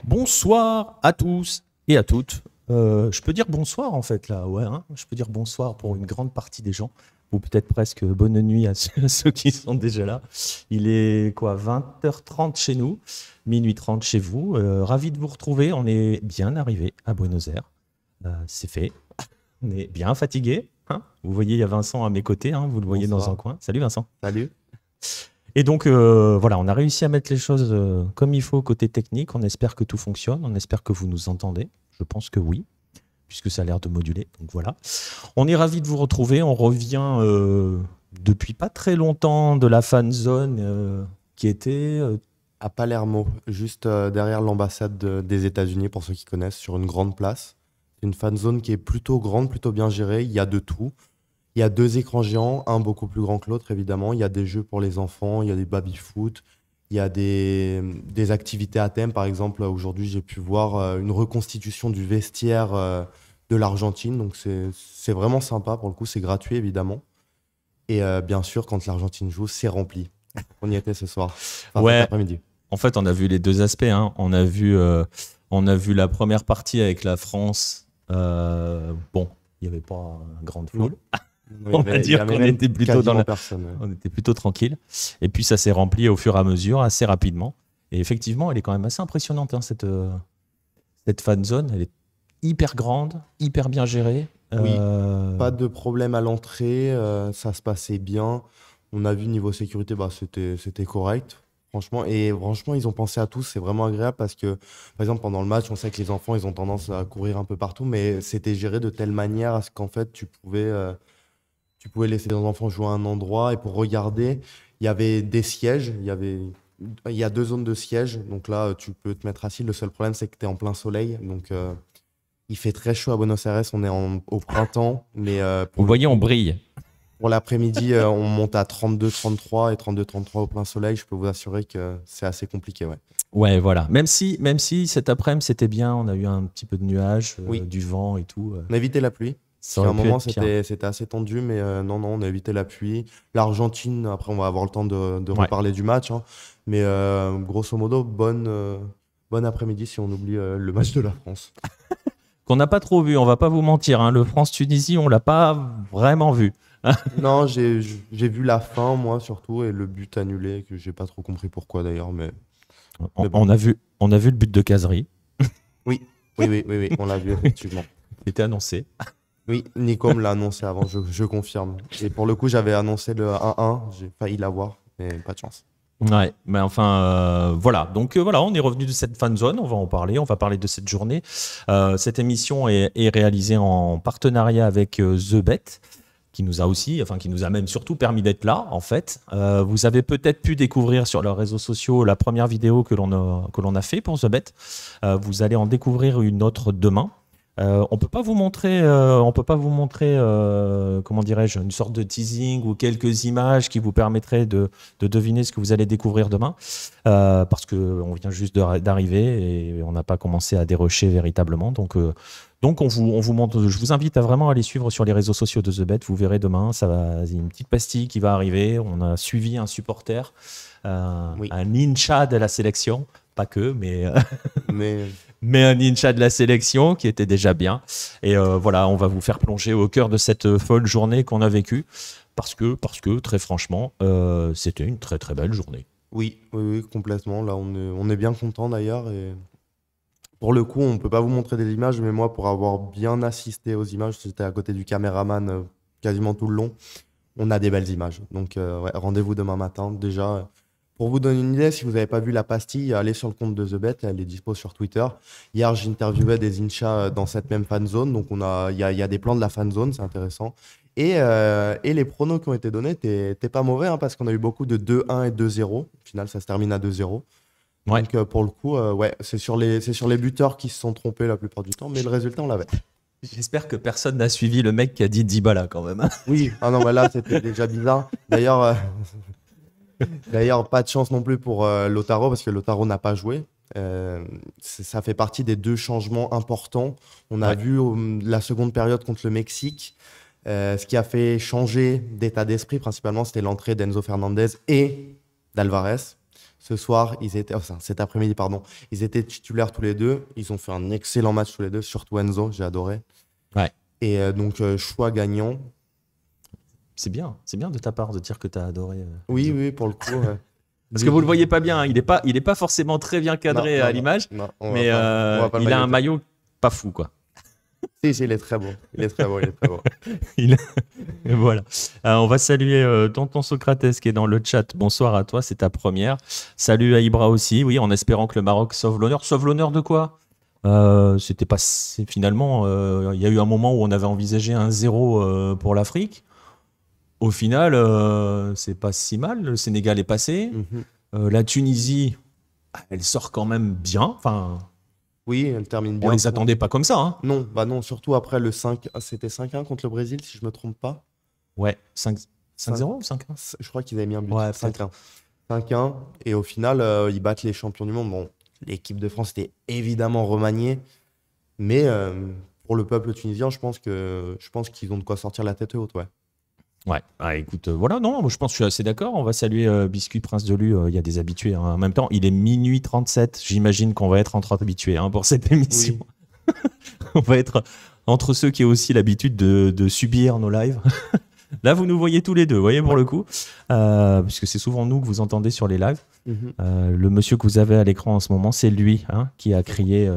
Bonsoir à tous et à toutes. Je peux dire bonsoir en fait là, ouais. Hein, je peux dire bonsoir pour une grande partie des gens, ou peut-être presque bonne nuit à ceux qui sont déjà là. Il est quoi, 20h30 chez nous, minuit 30 chez vous. Ravi de vous retrouver. On est bien arrivé à Buenos Aires. C'est fait. On est bien fatigué. Hein, vous voyez, il y a Vincent à mes côtés. Hein, vous le voyez dans un coin. Salut Vincent. Salut. Et donc, voilà, on a réussi à mettre les choses comme il faut côté technique. On espère que tout fonctionne. On espère que vous nous entendez. Je pense que oui, puisque ça a l'air de moduler. Donc voilà. On est ravis de vous retrouver. On revient depuis pas très longtemps de la fan zone qui était... à Palermo, juste derrière l'ambassade des États-Unis, pour ceux qui connaissent, sur une grande place. C'est une fan zone qui est plutôt grande, plutôt bien gérée. Il y a de tout. Il y a 2 écrans géants, un beaucoup plus grand que l'autre, évidemment. Il y a des jeux pour les enfants, il y a des baby-foot, il y a des activités à thème. Par exemple, aujourd'hui, j'ai pu voir une reconstitution du vestiaire de l'Argentine. Donc, c'est vraiment sympa. Pour le coup, c'est gratuit, évidemment. Et bien sûr, quand l'Argentine joue, c'est rempli. On y était ce soir. Enfin, ouais, cet après-midi. En fait, on a vu les deux aspects. Hein. On a vu la première partie avec la France. Bon, il n'y avait pas une grande foule. On va dire qu'on était plutôt on était plutôt tranquille. Et puis ça s'est rempli au fur et à mesure, assez rapidement. Et effectivement, elle est quand même assez impressionnante, hein, cette fan zone. Elle est hyper grande, hyper bien gérée. Oui, pas de problème à l'entrée, ça se passait bien. On a vu niveau sécurité, bah, c'était correct. Franchement, ils ont pensé à tous, c'est vraiment agréable parce que, par exemple, pendant le match, on sait que les enfants, ils ont tendance à courir un peu partout, mais c'était géré de telle manière à ce qu'en fait, tu pouvais laisser les enfants jouer à un endroit et pour regarder, il y avait des sièges, il y a 2 zones de sièges, donc là, tu peux te mettre assis. Le seul problème, c'est que tu es en plein soleil, donc il fait très chaud à Buenos Aires, on est au printemps, mais vous voyez, on brille. Pour l'après-midi, on monte à 32-33 et 32-33 au plein soleil. Je peux vous assurer que c'est assez compliqué. Ouais, ouais, voilà. Même si cet après-midi, c'était bien. On a eu un petit peu de nuages, oui. Du vent et tout. On a évité la pluie. À un moment, c'était assez tendu, mais non, on a évité la pluie. L'Argentine, après, on va avoir le temps de reparler du match. Hein. Mais grosso modo, bonne après-midi si on oublie le match de la France. Qu'on n'a pas trop vu, on va pas vous mentir. Hein. Le France-Tunisie, on l'a pas vraiment vu. Non, j'ai vu la fin, moi, surtout, et le but annulé, que j'ai pas trop compris pourquoi d'ailleurs. Mais on a vu le but de Casery. Oui, on l'a vu, effectivement. Il était annoncé. Oui, Nico me l'a annoncé avant, je confirme. Et pour le coup, j'avais annoncé le 1-1, j'ai failli l'avoir, mais pas de chance. Ouais, mais enfin, voilà. Donc voilà, on est revenu de cette fan zone, on va en parler, on va parler de cette journée. Cette émission est réalisée en partenariat avec The Bet, qui nous a même surtout permis d'être là, en fait. Vous avez peut-être pu découvrir sur leurs réseaux sociaux la première vidéo que l'on a fait pour The Bet. Vous allez en découvrir une autre demain. On peut pas vous montrer, comment dirais-je, une sorte de teasing ou quelques images qui vous permettraient de deviner ce que vous allez découvrir demain, parce qu'on vient juste d'arriver et on n'a pas commencé à dérocher véritablement. Donc on vous montre. Je vous invite à vraiment aller suivre sur les réseaux sociaux de The Bet. Vous verrez demain, il y a une petite pastille qui va arriver. On a suivi un supporter, Oui. un ninja de la sélection, pas que, mais un ninja de la sélection qui était déjà bien. Et voilà, on va vous faire plonger au cœur de cette folle journée qu'on a vécue, parce que très franchement, c'était une très très belle journée. Oui, complètement. Là, on est bien content d'ailleurs. Et pour le coup, on peut pas vous montrer des images, mais moi, pour avoir bien assisté aux images, j'étais à côté du caméraman quasiment tout le long. On a des belles images. Donc, ouais, rendez-vous demain matin. Déjà, Pour vous donner une idée, si vous n'avez pas vu la pastille, allez sur le compte de The Bet, elle est dispo sur Twitter. Hier, j'interviewais des Inchas dans cette même fan zone, donc il y a des plans de la fan zone, c'est intéressant. Et les pronos qui ont été donnés, t'es pas mauvais, hein, parce qu'on a eu beaucoup de 2-1 et 2-0. Au final, ça se termine à 2-0. Ouais. Donc pour le coup, ouais, c'est sur les buteurs qui se sont trompés la plupart du temps, mais le résultat, on l'avait. J'espère que personne n'a suivi le mec qui a dit Dybala quand même. Oui, ah non, mais là, c'était déjà bizarre. D'ailleurs, pas de chance non plus pour Lautaro, parce que Lautaro n'a pas joué. Ça fait partie des 2 changements importants. On a vu la seconde période contre le Mexique. Ce qui a fait changer d'état d'esprit, principalement, c'était l'entrée d'Enzo Fernandez et d'Alvarez. Ce soir, cet après-midi, pardon, ils étaient titulaires tous les deux. Ils ont fait un excellent match tous les deux, surtout Enzo, j'ai adoré. Ouais. Et donc, choix gagnant. C'est bien de ta part de dire que tu as adoré. Oui, pour le coup. Parce que vous le voyez pas bien, hein. Il est pas forcément très bien cadré à l'image, mais il a un maillot pas fou, quoi. Si, il est très beau. Voilà. On va saluer Tonton Socrates qui est dans le chat. Bonsoir à toi, c'est ta première. Salut à Ibra aussi, oui, en espérant que le Maroc sauve l'honneur. Sauve l'honneur de quoi? C'était pas finalement. Il y a eu un moment où on avait envisagé un 0 pour l'Afrique. Au final, c'est pas si mal. Le Sénégal est passé. La Tunisie, elle sort quand même bien. Enfin. Oui, elle termine bien. On les attendait pas comme ça, hein. Non, surtout après le 5. C'était 5-1 contre le Brésil, si je me trompe pas. Ouais, 5-0 ou 5-1? Je crois qu'ils avaient mis un but. Ouais, 5-1. 5-1. Et au final, ils battent les champions du monde. Bon, l'équipe de France était évidemment remaniée. Mais pour le peuple tunisien, je pense qu'ils ont de quoi sortir la tête haute, ouais. Ouais, écoute, voilà, non, je pense que je suis assez d'accord. On va saluer Biscuit Prince de Lu, il y a des habitués, hein. En même temps, il est minuit 37, j'imagine qu'on va être entre habitués, hein, pour cette émission. Oui. On va être entre ceux qui ont aussi l'habitude de subir nos lives. Là, vous nous voyez tous les deux, vous voyez, pour le coup, puisque c'est souvent nous que vous entendez sur les lives. Le monsieur que vous avez à l'écran en ce moment, c'est lui, hein, qui a crié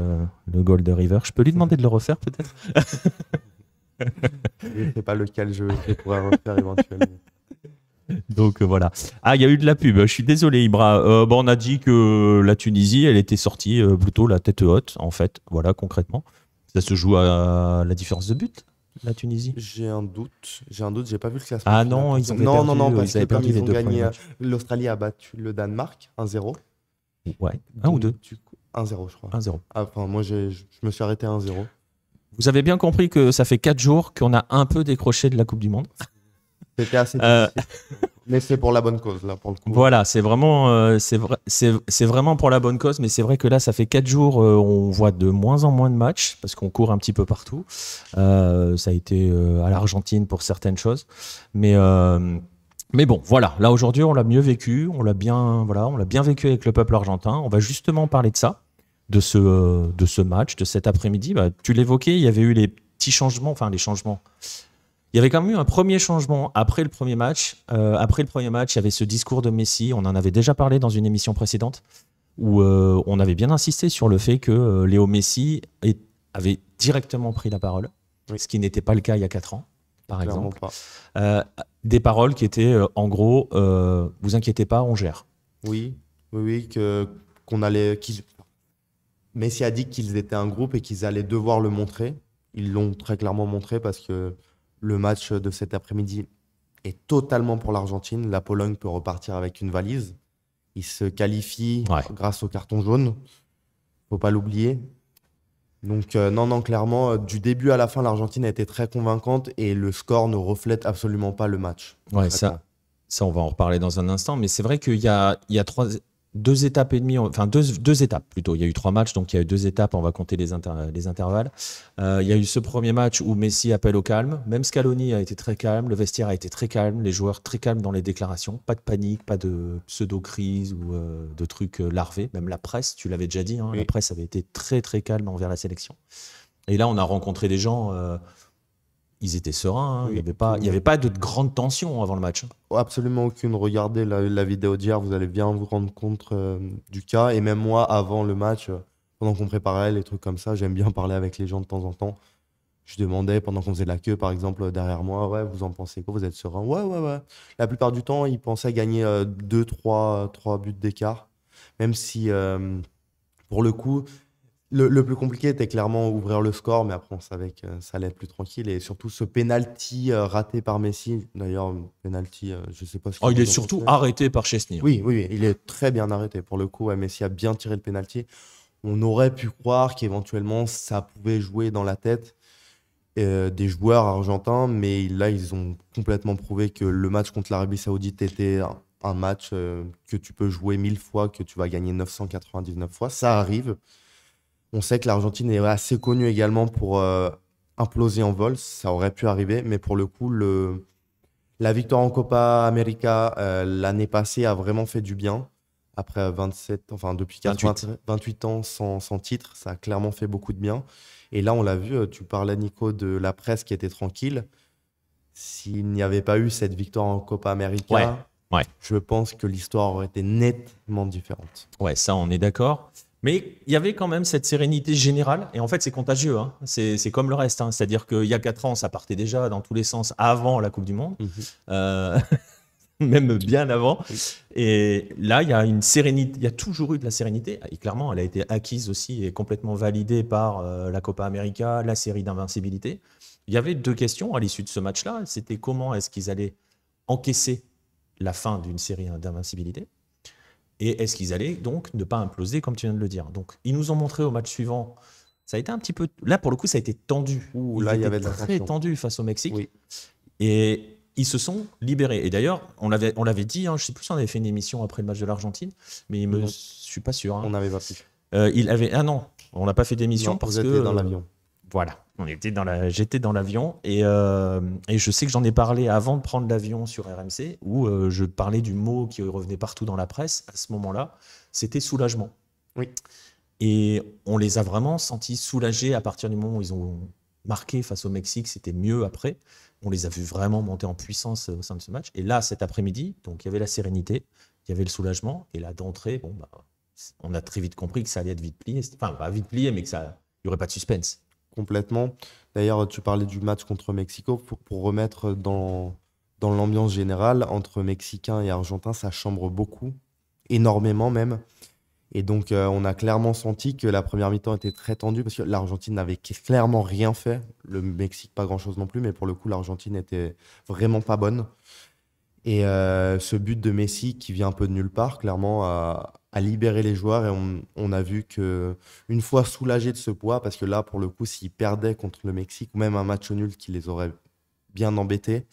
le goal de River. Je peux lui demander de le refaire, peut-être? Je ne sais pas lequel je pourrais refaire éventuellement. Donc voilà. Ah, il y a eu de la pub. Je suis désolé, Ibra. On a dit que la Tunisie, elle était sortie plutôt la tête haute, en fait. Voilà, concrètement. Ça se joue à la différence de but, la Tunisie. J'ai un doute. J'ai pas vu le classement. Ah non, ils ont perdu. Non, parce qu'ils avaient perdu les ils ont deux gagné. L'Australie a battu le Danemark 1-0. Ouais. 1 ou 2 1-0, je crois. 1-0. Enfin, moi, je me suis arrêté à 1-0. Vous avez bien compris que ça fait 4 jours qu'on a un peu décroché de la Coupe du Monde. C'était assez difficile. Mais c'est pour la bonne cause, là, pour le coup. Voilà, c'est vraiment, c'est vraiment pour la bonne cause, mais c'est vrai que là, ça fait 4 jours, on voit de moins en moins de matchs, parce qu'on court un petit peu partout. Ça a été à l'Argentine pour certaines choses. Mais bon, voilà, là aujourd'hui, on l'a mieux vécu, on l'a bien vécu avec le peuple argentin. On va justement parler de ça, de ce match, de cet après-midi. Tu l'évoquais, il y avait eu les petits changements, enfin les changements. Il y avait quand même eu un premier changement après le premier match. Après le premier match, il y avait ce discours de Messi. On en avait déjà parlé dans une émission précédente où on avait bien insisté sur le fait que Léo Messi avait directement pris la parole, oui. Ce qui n'était pas le cas il y a 4 ans, par Clairement exemple. Des paroles qui étaient en gros, vous inquiétez pas, on gère. Oui, qu'on allait. Messi a dit qu'ils étaient un groupe et qu'ils allaient devoir le montrer. Ils l'ont très clairement montré parce que le match de cet après-midi est totalement pour l'Argentine. La Pologne peut repartir avec une valise. Ils se qualifient grâce au carton jaune. Faut pas l'oublier. Donc non, clairement, du début à la fin, l'Argentine a été très convaincante et le score ne reflète absolument pas le match. Ouais, ça, on va en reparler dans un instant. Mais c'est vrai qu'il y a 2 étapes et demie, enfin deux étapes plutôt. Il y a eu 3 matchs, donc il y a eu 2 étapes. On va compter les intervalles. Il y a eu ce premier match où Messi appelle au calme. Même Scaloni a été très calme, le vestiaire a été très calme, les joueurs très calmes dans les déclarations. Pas de panique, pas de pseudo-crise ou de trucs larvés. Même la presse, tu l'avais déjà dit, hein, oui. La presse avait été très très calme envers la sélection. Et là, on a rencontré des gens. Ils étaient sereins, hein. Oui. Il n'y avait pas de grande tension avant le match. Absolument aucune. Regardez la vidéo d'hier, vous allez bien vous rendre compte du cas. Et même moi, avant le match, pendant qu'on préparait les trucs comme ça, j'aime bien parler avec les gens de temps en temps. Je demandais pendant qu'on faisait la queue, par exemple, derrière moi, ouais, vous en pensez quoi? Vous êtes serein? Ouais, ouais, ouais. La plupart du temps, ils pensaient gagner 2, 3 buts d'écart. Même si, pour le coup, le plus compliqué était clairement ouvrir le score, mais après, on savait que ça allait être plus tranquille. Et surtout, ce penalty raté par Messi. D'ailleurs, penalty, je sais pas ce que Oh, il est vous en surtout pensez. arrêté par Chesney. Oui, oui, oui, il est très bien arrêté. Pour le coup, ouais, Messi a bien tiré le penalty. On aurait pu croire qu'éventuellement, ça pouvait jouer dans la tête des joueurs argentins, mais là, ils ont complètement prouvé que le match contre l'Arabie Saoudite était un match que tu peux jouer 1000 fois, que tu vas gagner 999 fois. Ça arrive. On sait que l'Argentine est assez connue également pour imploser en vol. Ça aurait pu arriver, mais pour le coup, la victoire en Copa América l'année passée a vraiment fait du bien. Après 27, enfin depuis 28 ans sans titre, ça a clairement fait beaucoup de bien. Et là, on l'a vu, tu parlais, Nico, de la presse qui était tranquille. S'il n'y avait pas eu cette victoire en Copa América, Ouais. je pense que l'histoire aurait été nettement différente. Ouais, ça, on est d'accord. Mais il y avait quand même cette sérénité générale. Et en fait, c'est contagieux. Hein. C'est comme le reste. Hein. C'est-à-dire qu'il y a 4 ans, ça partait déjà dans tous les sens avant la Coupe du Monde. Même bien avant. Oui. Et là, il y a une sérénité. Il y a toujours eu de la sérénité. Et clairement, elle a été acquise aussi et complètement validée par la Copa América, la série d'invincibilité. Il y avait 2 questions à l'issue de ce match-là. C'était comment est-ce qu'ils allaient encaisser la fin d'une série d'invincibilité et est-ce qu'ils allaient donc ne pas imploser comme tu viens de le dire. Donc, ils nous ont montré au match suivant. Ça a été un petit peu. Là, pour le coup, ça a été tendu. Là, il y avait de la très tension. tendu face au Mexique. Oui. Et ils se sont libérés. Et d'ailleurs, on l'avait dit, hein, je ne sais plus si on avait fait une émission après le match de l'Argentine, mais je ne suis pas sûr. Hein. On n'avait pas pu. Ah non, on n'a pas fait d'émission parce vous que. étiez dans l'avion. Voilà, j'étais dans l'avion et je sais que j'en ai parlé avant de prendre l'avion sur RMC où je parlais du mot qui revenait partout dans la presse à ce moment-là, c'était soulagement. Oui. Et on les a vraiment sentis soulagés à partir du moment où ils ont marqué face au Mexique, c'était mieux après. On les a vus vraiment monter en puissance au sein de ce match. Et là, cet après-midi, donc il y avait la sérénité, il y avait le soulagement et là d'entrée, on a très vite compris que ça allait être vite plié. Enfin, pas vite plié, mais qu'il n'y aurait pas de suspense. Complètement. D'ailleurs, tu parlais du match contre Mexico. Pour remettre dans l'ambiance générale, entre Mexicains et Argentins, ça chambre beaucoup, énormément même. Et donc, on a clairement senti que la première mi-temps était très tendue parce que l'Argentine n'avait clairement rien fait. Le Mexique, pas grand-chose non plus, mais pour le coup, l'Argentine était vraiment pas bonne. Et ce but de Messi qui vient un peu de nulle part, clairement, a libéré les joueurs. Et on a vu qu'une fois soulagés de ce poids, parce que là, pour le coup, s'ils perdaient contre le Mexique, ou même un match nul qui les aurait bien embêtés,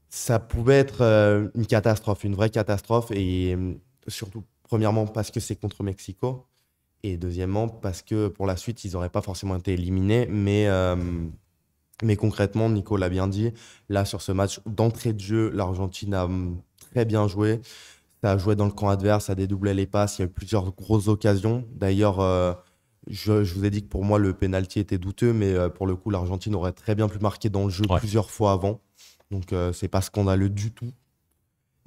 ça pouvait être une catastrophe, une vraie catastrophe. Et surtout, premièrement, parce que c'est contre Mexico. Et deuxièmement, parce que pour la suite, ils n'auraient pas forcément été éliminés. Mais concrètement, Nico l'a bien dit, là sur ce match d'entrée de jeu, l'Argentine a très bien joué. Ça a joué dans le camp adverse, ça a dédoublé les passes, il y a eu plusieurs grosses occasions. D'ailleurs, je vous ai dit que pour moi le pénalty était douteux, mais pour le coup l'Argentine aurait très bien pu marquer dans le jeu plusieurs fois avant. Donc c'est pas scandaleux du tout.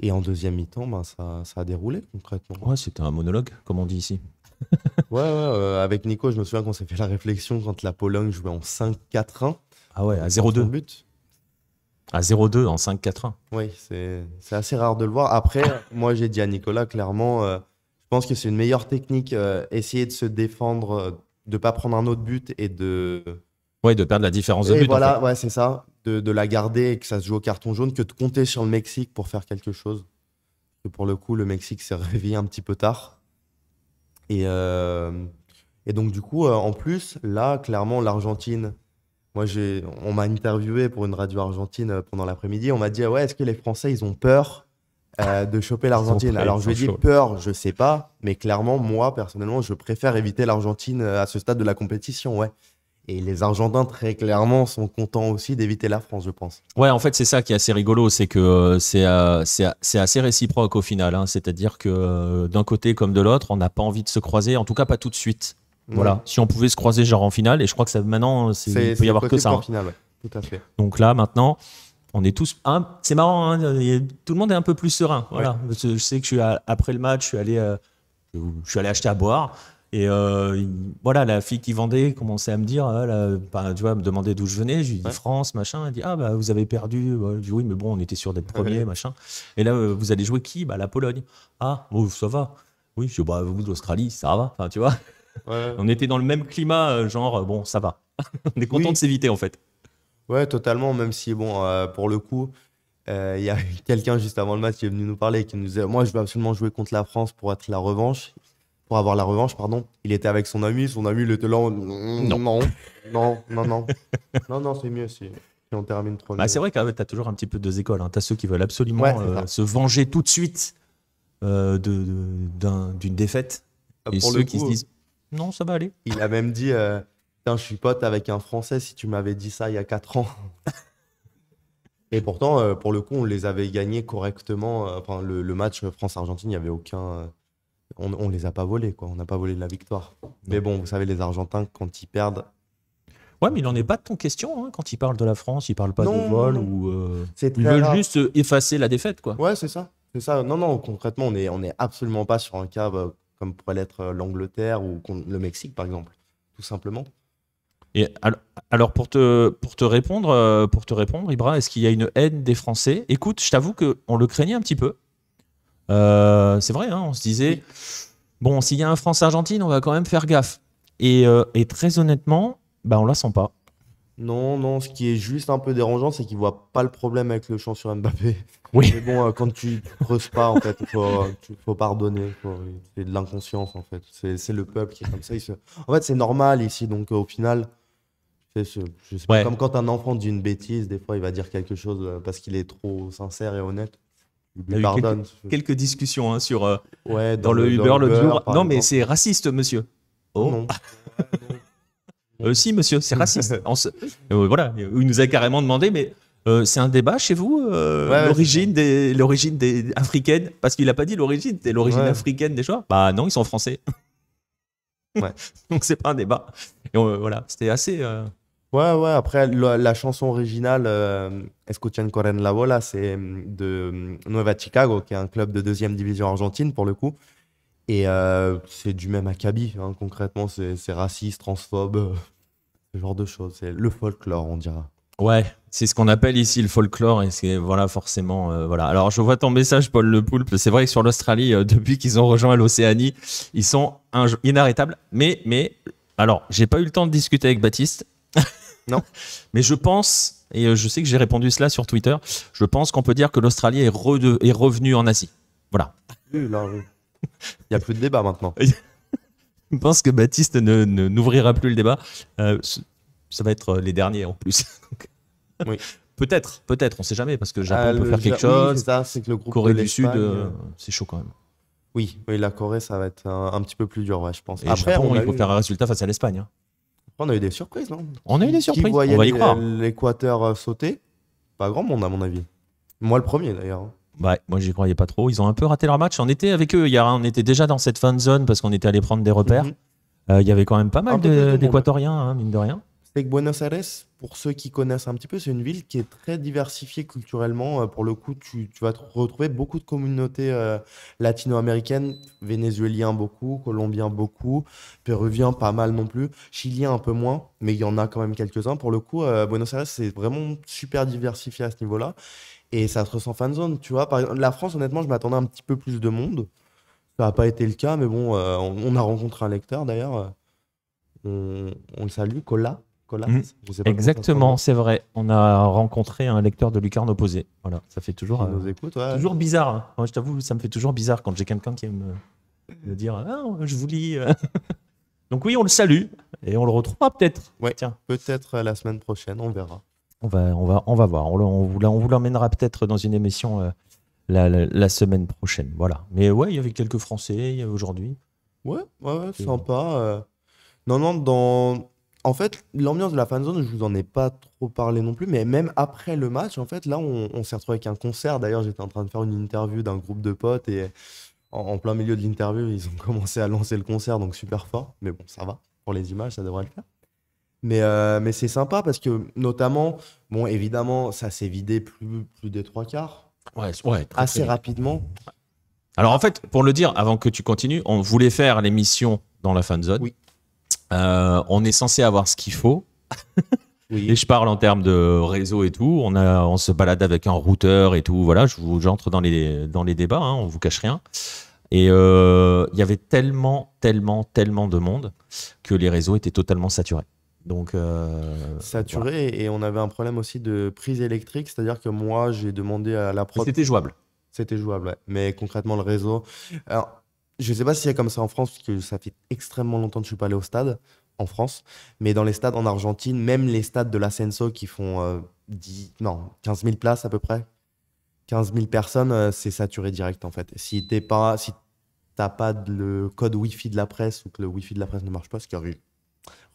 Et en deuxième mi-temps, ça a déroulé concrètement. Ouais, c'était un monologue, comme on dit ici. Ouais, avec Nico, je me souviens qu'on s'est fait la réflexion quand la Pologne jouait en 5-4-1. Ah ouais, à 0-2. But. À 0-2 en 5-4-1. Oui, c'est assez rare de le voir. Après, moi, j'ai dit à Nicolas, clairement, je pense que c'est une meilleure technique, essayer de se défendre, de ne pas prendre un autre but et de... Ouais, de perdre la différence de but. Voilà, en fait. Ouais, c'est ça. De la garder et que ça se joue au carton jaune, que de compter sur le Mexique pour faire quelque chose. Et pour le coup, le Mexique s'est réveillé un petit peu tard. Et donc, du coup, en plus, là, clairement, l'Argentine... Moi, on m'a interviewé pour une radio argentine pendant l'après-midi. On m'a dit, ouais, est-ce que les Français, ils ont peur de choper l'Argentine? Alors, je lui ai dit, peur, je sais pas. Mais clairement, moi, personnellement, je préfère éviter l'Argentine à ce stade de la compétition, ouais. Et les Argentins, très clairement, sont contents aussi d'éviter la France, je pense. Ouais, en fait, c'est ça qui est assez rigolo. C'est que c'est assez réciproque au final. Hein. C'est-à-dire que d'un côté comme de l'autre, on n'a pas envie de se croiser. En tout cas, pas tout de suite. Voilà, si on pouvait se croiser genre en finale, et je crois que ça, maintenant, il peut y avoir que ça. En finale, ouais. Tout à fait. Donc là, maintenant, on est tous. C'est marrant, hein, tout le monde est un peu plus serein. Voilà. Ouais. Je sais que après le match, je suis allé acheter à boire. Et voilà, la fille qui vendait commençait à me dire, tu vois, me demander d'où je venais. Je lui dis France, machin. Elle dit, ah bah vous avez perdu. Je dis, oui, mais bon, on était sûr d'être premier, machin. Et là, vous allez jouer qui? Bah la Pologne. Ah, bon, ça va. Oui, je dis, bah vous l'Australie, ça va. Enfin, tu vois, on était dans le même climat, genre, bon, ça va. On est content de s'éviter en fait. Ouais, totalement. Même si, bon, pour le coup, il y a quelqu'un juste avant le match qui est venu nous parler, qui nous disait, moi, je veux absolument jouer contre la France pour être la revanche. Pour avoir la revanche, pardon. Il était avec son ami il était là, non, c'est mieux si on termine trop. Bah, c'est vrai que tu as toujours un petit peu deux écoles. Hein. Tu as ceux qui veulent absolument se venger tout de suite d'une défaite. Et pour ceux le qui coup, se disent non, ça va aller. Il a même dit putain, je suis pote avec un Français si tu m'avais dit ça il y a 4 ans. Et pourtant, pour le coup, on les avait gagnés correctement. Enfin, le match France-Argentine, il n'y avait aucun. On les a pas volés, quoi. On n'a pas volé de la victoire. Non. Mais bon, vous savez, les Argentins, quand ils perdent. Ouais, mais il n'en est pas de ton question. Hein. Quand ils parlent de la France, ils parlent pas de vol ou. Ils veulent juste effacer la défaite, quoi. Ouais, c'est ça. C'est ça. Non, concrètement, on est absolument pas sur un cas comme pourrait l'être l'Angleterre ou le Mexique, par exemple. Tout simplement. Et alors pour te répondre, Ibra, est-ce qu'il y a une haine des Français? Écoute, je t'avoue qu'on le craignait un petit peu. C'est vrai, hein, on se disait, bon, s'il y a un France-Argentine, on va quand même faire gaffe. Et très honnêtement, bah, on la sent pas. Non, ce qui est juste un peu dérangeant, c'est qu'ils voient pas le problème avec le champ sur Mbappé. Oui. Mais bon, quand tu creuses pas, en fait, faut pardonner. C'est de l'inconscience, en fait. C'est le peuple qui est comme ça. En fait, c'est normal ici, donc au final, je sais pas, comme quand un enfant dit une bêtise, des fois, il va dire quelque chose parce qu'il est trop sincère et honnête. Il y a eu quelques discussions hein, sur dans le Uber l'autre jour. Non, mais exemple. c'est raciste, monsieur. Oh. Non. Si, monsieur, c'est raciste. Voilà, il nous a carrément demandé, mais c'est un débat chez vous, l'origine des africaines, parce qu'il n'a pas dit l'origine africaine des choix. Bah non, ils sont français. Donc c'est pas un débat. Et voilà, c'était assez. Ouais, après la chanson originale Escuchen Corren la Bola, c'est de Nueva Chicago, qui est un club de 2e division argentine pour le coup. Et c'est du même acabit, hein, concrètement, c'est raciste, transphobe, ce genre de choses. C'est le folklore, on dira. Ouais, c'est ce qu'on appelle ici le folklore, et c'est voilà forcément voilà. Alors je vois ton message, Paul Le Poulpe. C'est vrai que sur l'Australie, depuis qu'ils ont rejoint l'Océanie, ils sont inarrêtables. Mais alors, j'ai pas eu le temps de discuter avec Baptiste. Non. Mais je pense, et je sais que j'ai répondu cela sur Twitter, je pense qu'on peut dire que l'Australie est revenue en Asie. Voilà. Il n'y a plus de débat maintenant. Je pense que Baptiste n'ouvrira plus le débat. Ça va être les derniers en plus. Oui. Peut-être, on ne sait jamais, parce que le Japon peut faire quelque chose. Oui, c'est ça, c'est que le groupe Corée de du Sud, l'Espagne, c'est chaud quand même. Oui, la Corée, ça va être un petit peu plus dur, ouais, je pense. Et après, Japon, il faut faire un résultat face à l'Espagne. Hein. On a eu des surprises, non? On a eu des surprises, qui voyait on va y croire. L'Équateur sauter? Pas grand monde, à mon avis. Moi, le premier, d'ailleurs. Ouais, moi, j'y croyais pas trop. Ils ont un peu raté leur match. On était avec eux hier. On était déjà dans cette fan zone parce qu'on était allé prendre des repères. Il y avait quand même pas mal d'Équatoriens, hein, mine de rien. C'est que Buenos Aires, pour ceux qui connaissent un petit peu, c'est une ville qui est très diversifiée culturellement. Pour le coup, tu vas retrouver beaucoup de communautés latino-américaines, vénézuéliens beaucoup, colombiens beaucoup, péruviens pas mal non plus, chiliens un peu moins, mais il y en a quand même quelques-uns. Pour le coup, Buenos Aires, c'est vraiment super diversifié à ce niveau-là. Et ça se ressent fan zone, tu vois. Par exemple, la France, honnêtement, je m'attendais un petit peu plus de monde. Ça n'a pas été le cas, mais bon, on a rencontré un lecteur d'ailleurs. On le salue, Colas. Je sais pas exactement, c'est vrai. On a rencontré un lecteur de Lucarne Opposée. Voilà, ça fait toujours, nous écoute, ouais. Toujours bizarre. Hein. Moi, je t'avoue, ça me fait toujours bizarre quand j'ai quelqu'un qui aime me dire ah, je vous lis. Donc oui, on le salue et on le retrouvera peut-être. Ouais, tiens, peut-être la semaine prochaine, on verra. On va voir. On vous l'emmènera peut-être dans une émission la semaine prochaine. Voilà. Mais ouais, il y avait quelques Français aujourd'hui. Ouais, sympa. Non, en fait, l'ambiance de la fanzone, je vous en ai pas trop parlé non plus, mais même après le match, en fait, là, on s'est retrouvé avec un concert. D'ailleurs, j'étais en train de faire une interview d'un groupe de potes et en plein milieu de l'interview, ils ont commencé à lancer le concert, donc super fort. Mais bon, ça va. Pour les images, ça devrait le faire. Mais c'est sympa parce que, notamment, bon, évidemment, ça s'est vidé plus des 3/4. Ouais, assez rapidement. Alors en fait, pour le dire, avant que tu continues, on voulait faire l'émission dans la fan zone. Oui. On est censé avoir ce qu'il faut. Oui. Et je parle en termes de réseau et tout. On se balade avec un routeur et tout. Voilà, j'entre dans les débats, hein, on vous cache rien. Et il y avait tellement de monde que les réseaux étaient totalement saturés. Donc Saturé, et on avait un problème aussi de prise électrique, c'est-à-dire que moi, j'ai demandé à la prod. c'était jouable. C'était jouable, ouais. Mais concrètement, le réseau. Alors, je sais pas si c'est comme ça en France, parce que ça fait extrêmement longtemps que je suis pas allé au stade en France. Mais dans les stades en Argentine, même les stades de l'Ascenso qui font 15 000 places à peu près, 15 000 personnes, c'est saturé direct en fait. Si t'as pas le code Wi-Fi de la presse, ou que le Wi-Fi de la presse ne marche pas, ce qui arrive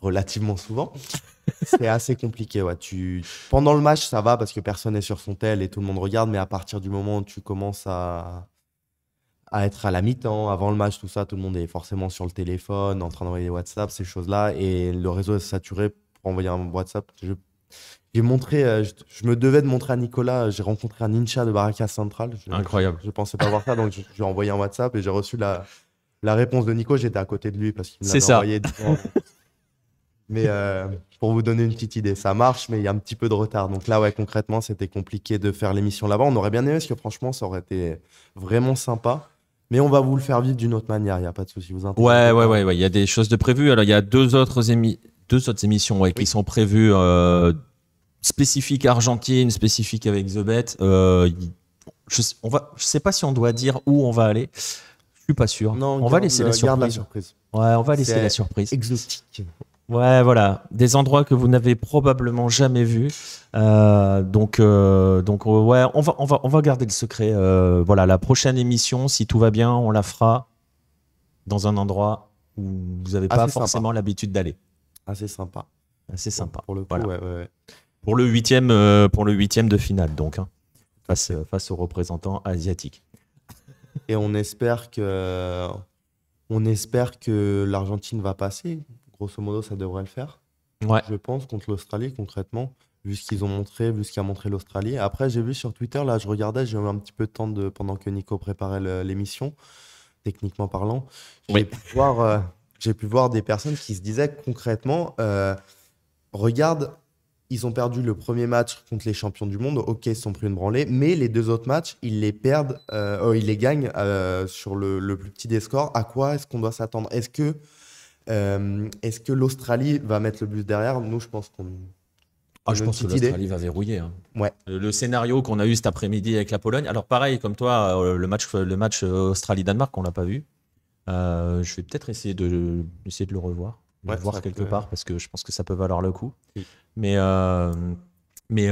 relativement souvent, c'est assez compliqué. Ouais. Pendant le match, ça va parce que personne n'est sur son tel et tout le monde regarde, mais à partir du moment où tu commences à être à la mi-temps, avant le match, tout ça, tout le monde est forcément sur le téléphone, en train d'envoyer des WhatsApp, ces choses-là, et le réseau est saturé pour envoyer un WhatsApp. J'ai montré, je me devais de montrer à Nicolas, j'ai rencontré un ninja de Baraka Central. Incroyable. Je pensais pas voir ça, donc je lui ai envoyé un WhatsApp et j'ai reçu la réponse de Nico. J'étais à côté de lui parce qu'il me l'avait envoyé. Mais pour vous donner une petite idée, ça marche, mais il y a un petit peu de retard. Donc là, ouais, concrètement, c'était compliqué de faire l'émission là-bas. On aurait bien aimé parce que franchement, ça aurait été vraiment sympa. Mais on va vous le faire vivre d'une autre manière, il n'y a pas de souci. Vous ouais, il y a des choses de prévues. Alors, il y a deux autres émissions qui sont prévues, spécifiques Argentine, spécifiques avec The Bet. Je sais pas si on doit dire où on va aller. Je suis pas sûr. Non, on va laisser la surprise. Ouais, on va laisser la surprise. Exotique. Ouais, voilà, des endroits que vous n'avez probablement jamais vus. Donc, ouais, on va garder le secret. Voilà, la prochaine émission, si tout va bien, on la fera dans un endroit où vous n'avez pas forcément l'habitude d'aller. Assez sympa. Assez sympa. Pour le coup, voilà. ouais. Pour le huitième de finale, donc, hein, face aux représentants asiatiques. Et on espère que l'Argentine va passer. Grosso modo, ça devrait le faire. Ouais. Je pense, contre l'Australie, concrètement, vu ce qu'ils ont montré, vu ce qu'a montré l'Australie. Après, j'ai vu sur Twitter, là, je regardais, j'ai eu un petit peu de temps pendant que Nico préparait l'émission, techniquement parlant. J'ai pu voir des personnes qui se disaient concrètement, regarde, ils ont perdu le premier match contre les champions du monde, ok, ils se sont pris une branlée, mais les deux autres matchs, ils les perdent, ils les gagnent sur le plus petit des scores. À quoi est-ce qu'on doit s'attendre? Est-ce que l'Australie va mettre le but derrière? Nous, je pense qu'on... je pense que l'Australie va verrouiller. Hein. Ouais. Le scénario qu'on a eu cet après-midi avec la Pologne. Alors pareil, comme toi, le match Australie-Danemark, on l'a pas vu. Je vais peut-être essayer de le revoir. Voir quelque part, parce que je pense que ça peut valoir le coup. Oui. Mais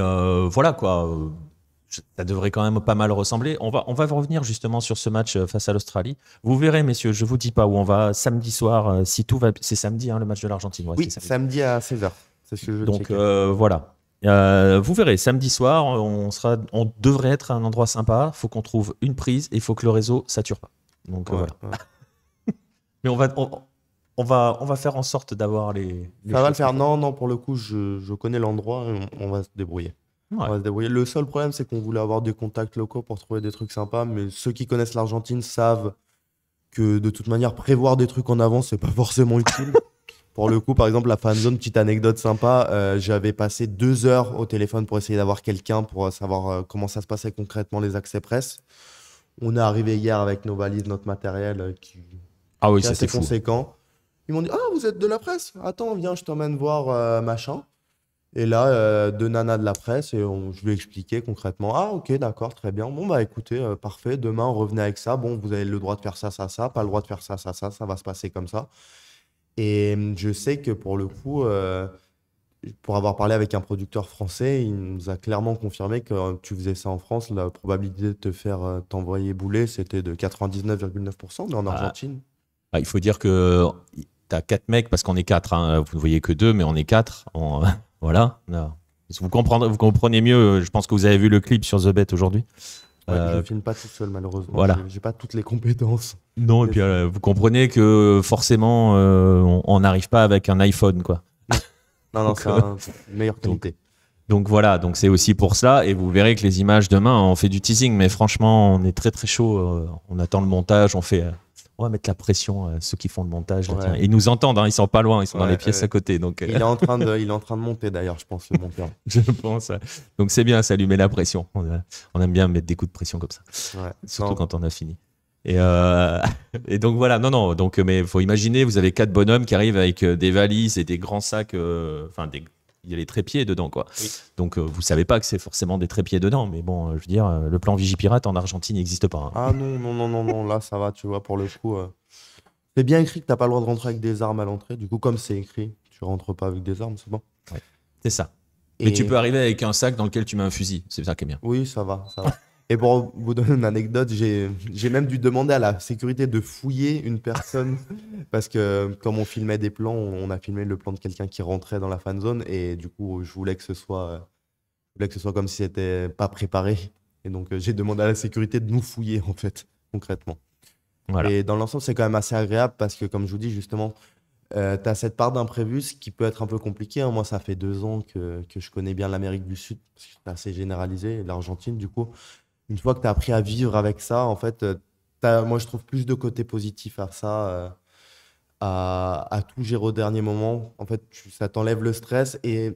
voilà quoi. Ça devrait quand même pas mal ressembler. On va revenir justement sur ce match face à l'Australie. Vous verrez, messieurs, je vous dis pas où on va samedi soir. Si tout va, c'est samedi, hein, le match de l'Argentine. Ouais, oui, samedi à 16h. C'est ce que je veux Donc voilà. Vous verrez, samedi soir, on devrait être à un endroit sympa. Il faut qu'on trouve une prise et il faut que le réseau sature pas. Donc voilà. Ouais. Mais on va faire en sorte d'avoir les ça va le faire. Non, pour le coup, je connais l'endroit et on va se débrouiller. Ouais. On va se débrouiller. Le seul problème, c'est qu'on voulait avoir des contacts locaux pour trouver des trucs sympas, mais ceux qui connaissent l'Argentine savent que de toute manière, prévoir des trucs en avance, c'est pas forcément utile. Pour le coup, par exemple, la fanzone, petite anecdote sympa, j'avais passé 2 heures au téléphone pour essayer d'avoir quelqu'un pour savoir comment ça se passait concrètement les accès presse. On est arrivé hier avec nos valises, notre matériel qui est assez conséquent. Ils m'ont dit « Ah, vous êtes de la presse? Attends, viens, je t'emmène voir machin. » Et là, 2 nanas de la presse, et je lui ai expliqué concrètement. Ah, ok, d'accord, très bien. Bon, bah écoutez, parfait. Demain, revenez avec ça. Bon, vous avez le droit de faire ça, ça, pas le droit de faire ça, ça va se passer comme ça. Et je sais que pour le coup, pour avoir parlé avec un producteur français, il nous a clairement confirmé que tu faisais ça en France, la probabilité de te faire t'envoyer bouler, c'était de 99,9%, mais en Argentine. Il faut dire que tu as 4 mecs, parce qu'on est 4. Hein. Vous ne voyez que 2, mais on est 4. Voilà. Vous comprenez mieux. Je pense que vous avez vu le clip sur The Bet aujourd'hui. Je ne filme pas tout seul, malheureusement. Voilà. Je n'ai pas toutes les compétences. Non, et puis vous comprenez que forcément, on n'arrive pas avec un iPhone, quoi. Non, c'est une meilleure qualité. Donc voilà, donc c'est aussi pour ça. Et vous verrez que les images demain, on fait du teasing, mais franchement, on est très très chaud. On attend le montage, on va mettre la pression à ceux qui font le montage. Là, tiens. Ouais. Ils nous entendent, hein, ils sont pas loin, ils sont dans les Ouais, pièces à côté. Donc il est en train de monter d'ailleurs, je pense, le monteur. je pense. Donc c'est bien, ça lui met la pression. On aime bien mettre des coups de pression comme ça, Ouais. surtout Non. quand on a fini. Et, et donc voilà, non, donc mais faut imaginer, vous avez 4 bonhommes qui arrivent avec des valises et des grands sacs, enfin il y a les trépieds dedans quoi. Oui. Donc vous savez pas que c'est forcément des trépieds dedans, mais bon, je veux dire, le plan Vigipirate en Argentine n'existe pas. Hein. Ah non, non, non, non, non, là ça va, tu vois, pour le coup. C'est bien écrit que t'as pas le droit de rentrer avec des armes à l'entrée. Du coup, comme c'est écrit, tu rentres pas avec des armes, c'est bon. C'est ça. Mais tu Et peux arriver avec un sac dans lequel tu mets un fusil, c'est ça qui est bien. oui, ça va, ça va. Et pour vous donner une anecdote, j'ai même dû demander à la sécurité de fouiller une personne parce que comme on filmait des plans, on a filmé le plan de quelqu'un qui rentrait dans la fan zone et du coup, je voulais que ce soit comme si c'était pas préparé. Et donc, j'ai demandé à la sécurité de nous fouiller en fait, concrètement. Voilà. Et dans l'ensemble, c'est quand même assez agréable parce que, comme je vous dis, justement, tu as cette part d'imprévu, ce qui peut être un peu compliqué. Hein. Moi, ça fait 2 ans que je connais bien l'Amérique du Sud, parce que c'est assez généralisé, et l'Argentine, du coup. Une fois que tu as appris à vivre avec ça, en fait, moi, je trouve plus de côté positif à ça, à tout gérer au dernier moment. En fait, ça t'enlève le stress et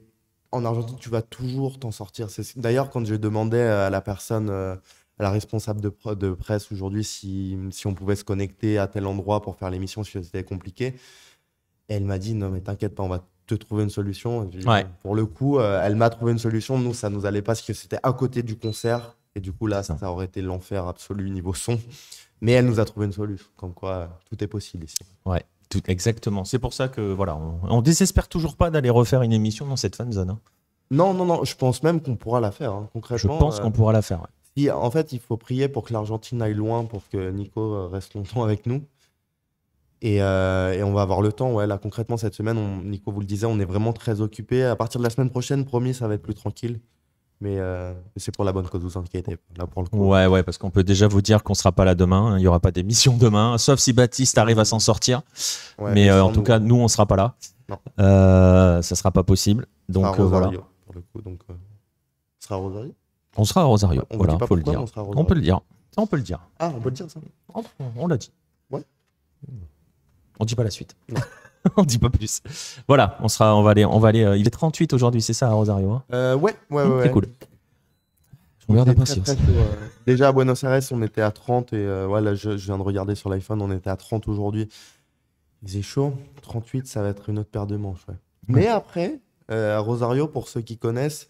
en Argentine, tu vas toujours t'en sortir. D'ailleurs, quand je demandais à la personne, à la responsable de presse aujourd'hui, si on pouvait se connecter à tel endroit pour faire l'émission, si c'était compliqué, elle m'a dit, non, mais t'inquiète pas, on va te trouver une solution. Et Ouais. pour le coup, elle m'a trouvé une solution. Nous, ça nous allait pas parce que c'était à côté du concert. Et du coup, là, C'est ça. ça aurait été l'enfer absolu niveau son. Mais elle nous a trouvé une solution. Comme quoi, tout est possible ici. Ouais, exactement. C'est pour ça que voilà, on désespère toujours pas d'aller refaire une émission dans cette fan zone. Hein. Non, non, non, je pense même qu'on pourra la faire, hein, Je concrètement. pense qu'on pourra la faire. Ouais. En fait, il faut prier pour que l'Argentine aille loin, pour que Nico reste longtemps avec nous. Et on va avoir le temps. Ouais, là, concrètement, cette semaine, Nico vous le disait, on est vraiment très occupé. À partir de la semaine prochaine, promis, ça va être plus tranquille. Mais c'est pour la bonne cause, vous inquiétez pas, là pour le coup. Ouais, parce qu'on peut déjà vous dire qu'on sera pas là demain. Il y aura pas d'émission demain, sauf si Baptiste arrive à s'en sortir. Ouais, mais en sans tout nous, cas, nous, on sera pas là. Non. Ça sera pas possible. on sera Donc à voilà, Rosario, pour le coup. Donc, on sera à Rosario? on sera à Rosario. On vous Voilà, dit pas faut le pourquoi, dire. mais on sera à On Rosario. peut le dire. Ça, on peut le dire. Ah, on peut le dire ça? On l'a dit. Ouais. On dit pas la suite. Non. On dit pas plus. Voilà, on va aller. Il est 38 aujourd'hui, c'est ça à Rosario. Hein. Ouais. C'est cool. On regarde C'est impatience. très chaud, déjà à Buenos Aires, on était à 30 et là, je viens de regarder sur l'iPhone, on était à 30 aujourd'hui. Il faisait chaud. 38, ça va être une autre paire de manches. Ouais. Mais après, à Rosario, pour ceux qui connaissent,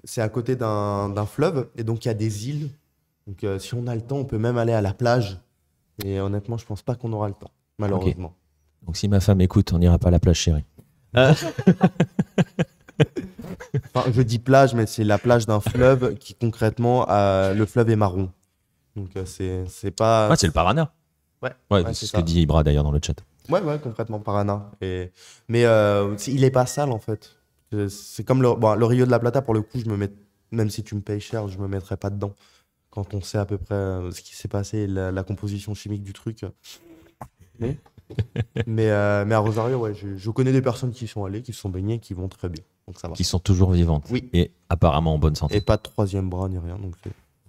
c'est à côté d'un fleuve et donc il y a des îles. Donc si on a le temps, on peut même aller à la plage. Et honnêtement, je pense pas qu'on aura le temps, malheureusement. Donc si ma femme écoute, on n'ira pas à la plage, chérie. Enfin, je dis plage, mais c'est la plage d'un fleuve qui concrètement, le fleuve est marron. Donc c'est pas. Ouais, c'est le Paraná. Ouais, Ouais, ouais, c'est c'est ce ça. que dit Ibra d'ailleurs dans le chat. Ouais, complètement Parana. Mais il est pas sale en fait. C'est comme le Rio de la Plata, pour le coup, même si tu me payes cher, je me mettrais pas dedans. Quand on sait à peu près ce qui s'est passé, la composition chimique du truc. Mais à Rosario, ouais, je connais des personnes qui y sont allées, qui se sont baignées, qui vont très bien. Donc ça va. Qui sont toujours vivantes. Oui. Et apparemment en bonne santé. Et pas de troisième bras ni rien, donc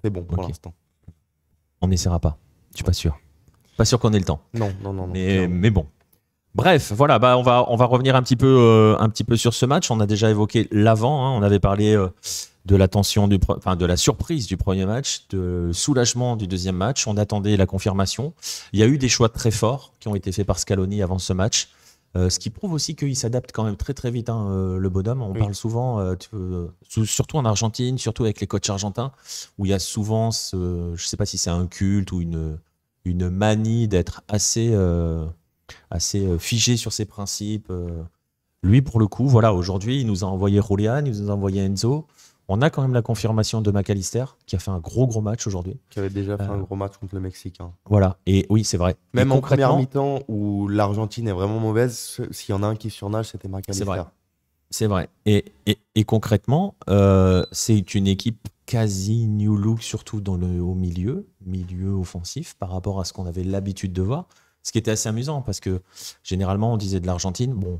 c'est bon pour Ok. l'instant. On n'essaiera pas. Je suis pas sûr. Pas sûr qu'on ait le temps. Non. Mais bon. Bref, voilà, on va revenir un petit peu sur ce match. On a déjà évoqué l'avant. Hein. On avait parlé de la tension de la surprise du premier match, de soulagement du deuxième match. On attendait la confirmation. Il y a eu des choix très forts qui ont été faits par Scaloni avant ce match. Ce qui prouve aussi qu'il s'adapte quand même très très vite, hein, le bonhomme. On parle souvent, surtout en Argentine, surtout avec les coachs argentins, où il y a souvent, je ne sais pas si c'est un culte ou une manie d'être assez figé sur ses principes. Lui, pour le coup, voilà, aujourd'hui, il nous a envoyé Julian, il nous a envoyé Enzo. On a quand même la confirmation de McAllister, qui a fait un gros match aujourd'hui. Qui avait déjà fait un gros match contre le Mexique. Hein. Voilà, et oui, c'est vrai. Même et en première mi-temps, où l'Argentine est vraiment mauvaise, s'il y en a un qui surnage, c'était McAllister. C'est vrai. Et concrètement, c'est une équipe quasi new look, surtout au milieu offensif, par rapport à ce qu'on avait l'habitude de voir. Ce qui était assez amusant, parce que généralement, on disait de l'Argentine, bon,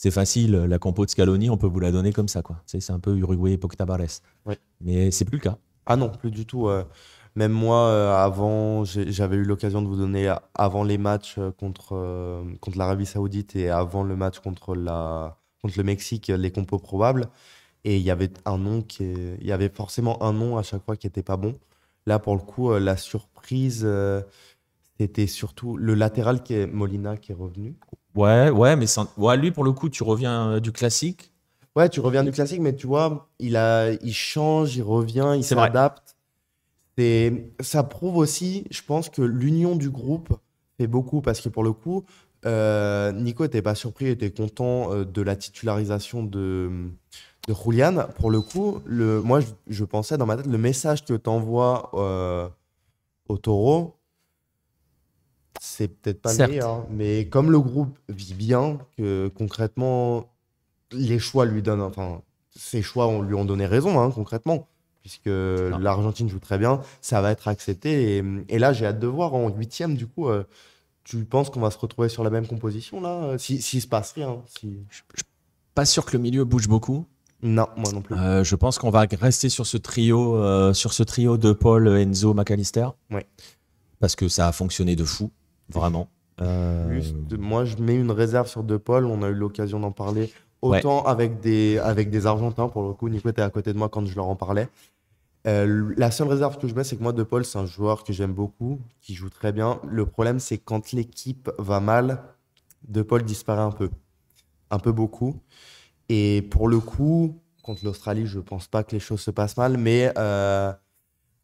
c'est facile, la compo de Scaloni, on peut vous la donner comme ça, quoi. C'est un peu Uruguay, époque Tabarès. Ouais. Mais c'est plus le cas. Ah non, plus du tout. Même moi, avant, j'avais eu l'occasion de vous donner avant les matchs contre l'Arabie Saoudite et avant le match contre le Mexique, les compos probables. Et il y avait il y avait forcément un nom à chaque fois qui était pas bon. Là, pour le coup, la surprise, c'était surtout le latéral qui est Molina qui est revenu. Ouais, mais ouais, lui, pour le coup, tu reviens du classique. Ouais, tu reviens du classique, mais tu vois, il change, il revient, il C'est vrai. s'adapte. Ça prouve aussi, je pense, que l'union du groupe fait beaucoup parce que pour le coup, Nico n'était pas surpris, il était content de la titularisation de Julian. Pour le coup, moi, je pensais dans ma tête, le message que tu envoies au Taureau, c'est peut-être pas le Certes. meilleur, mais comme le groupe vit bien, que concrètement, les choix lui donnent, enfin, ses choix lui ont donné raison, hein, concrètement, puisque Ça. l'Argentine joue très bien, ça va être accepté. Et là, j'ai hâte de voir en huitième, du coup, tu penses qu'on va se retrouver sur la même composition, là, s'il se passe rien? Pas sûr que le milieu bouge beaucoup. Non, moi non plus. Je pense qu'on va rester sur ce trio de Paul, Enzo, McAllister. Ouais. Parce que ça a fonctionné de fou, vraiment. Juste, moi, je mets une réserve sur De Paul. On a eu l'occasion d'en parler autant avec des Argentins. Pour le coup, Nico était à côté de moi quand je leur en parlais. La seule réserve que je mets, c'est que moi, De Paul, c'est un joueur que j'aime beaucoup, qui joue très bien. Le problème, c'est que quand l'équipe va mal, De Paul disparaît un peu beaucoup. Et pour le coup, contre l'Australie, je pense pas que les choses se passent mal, mais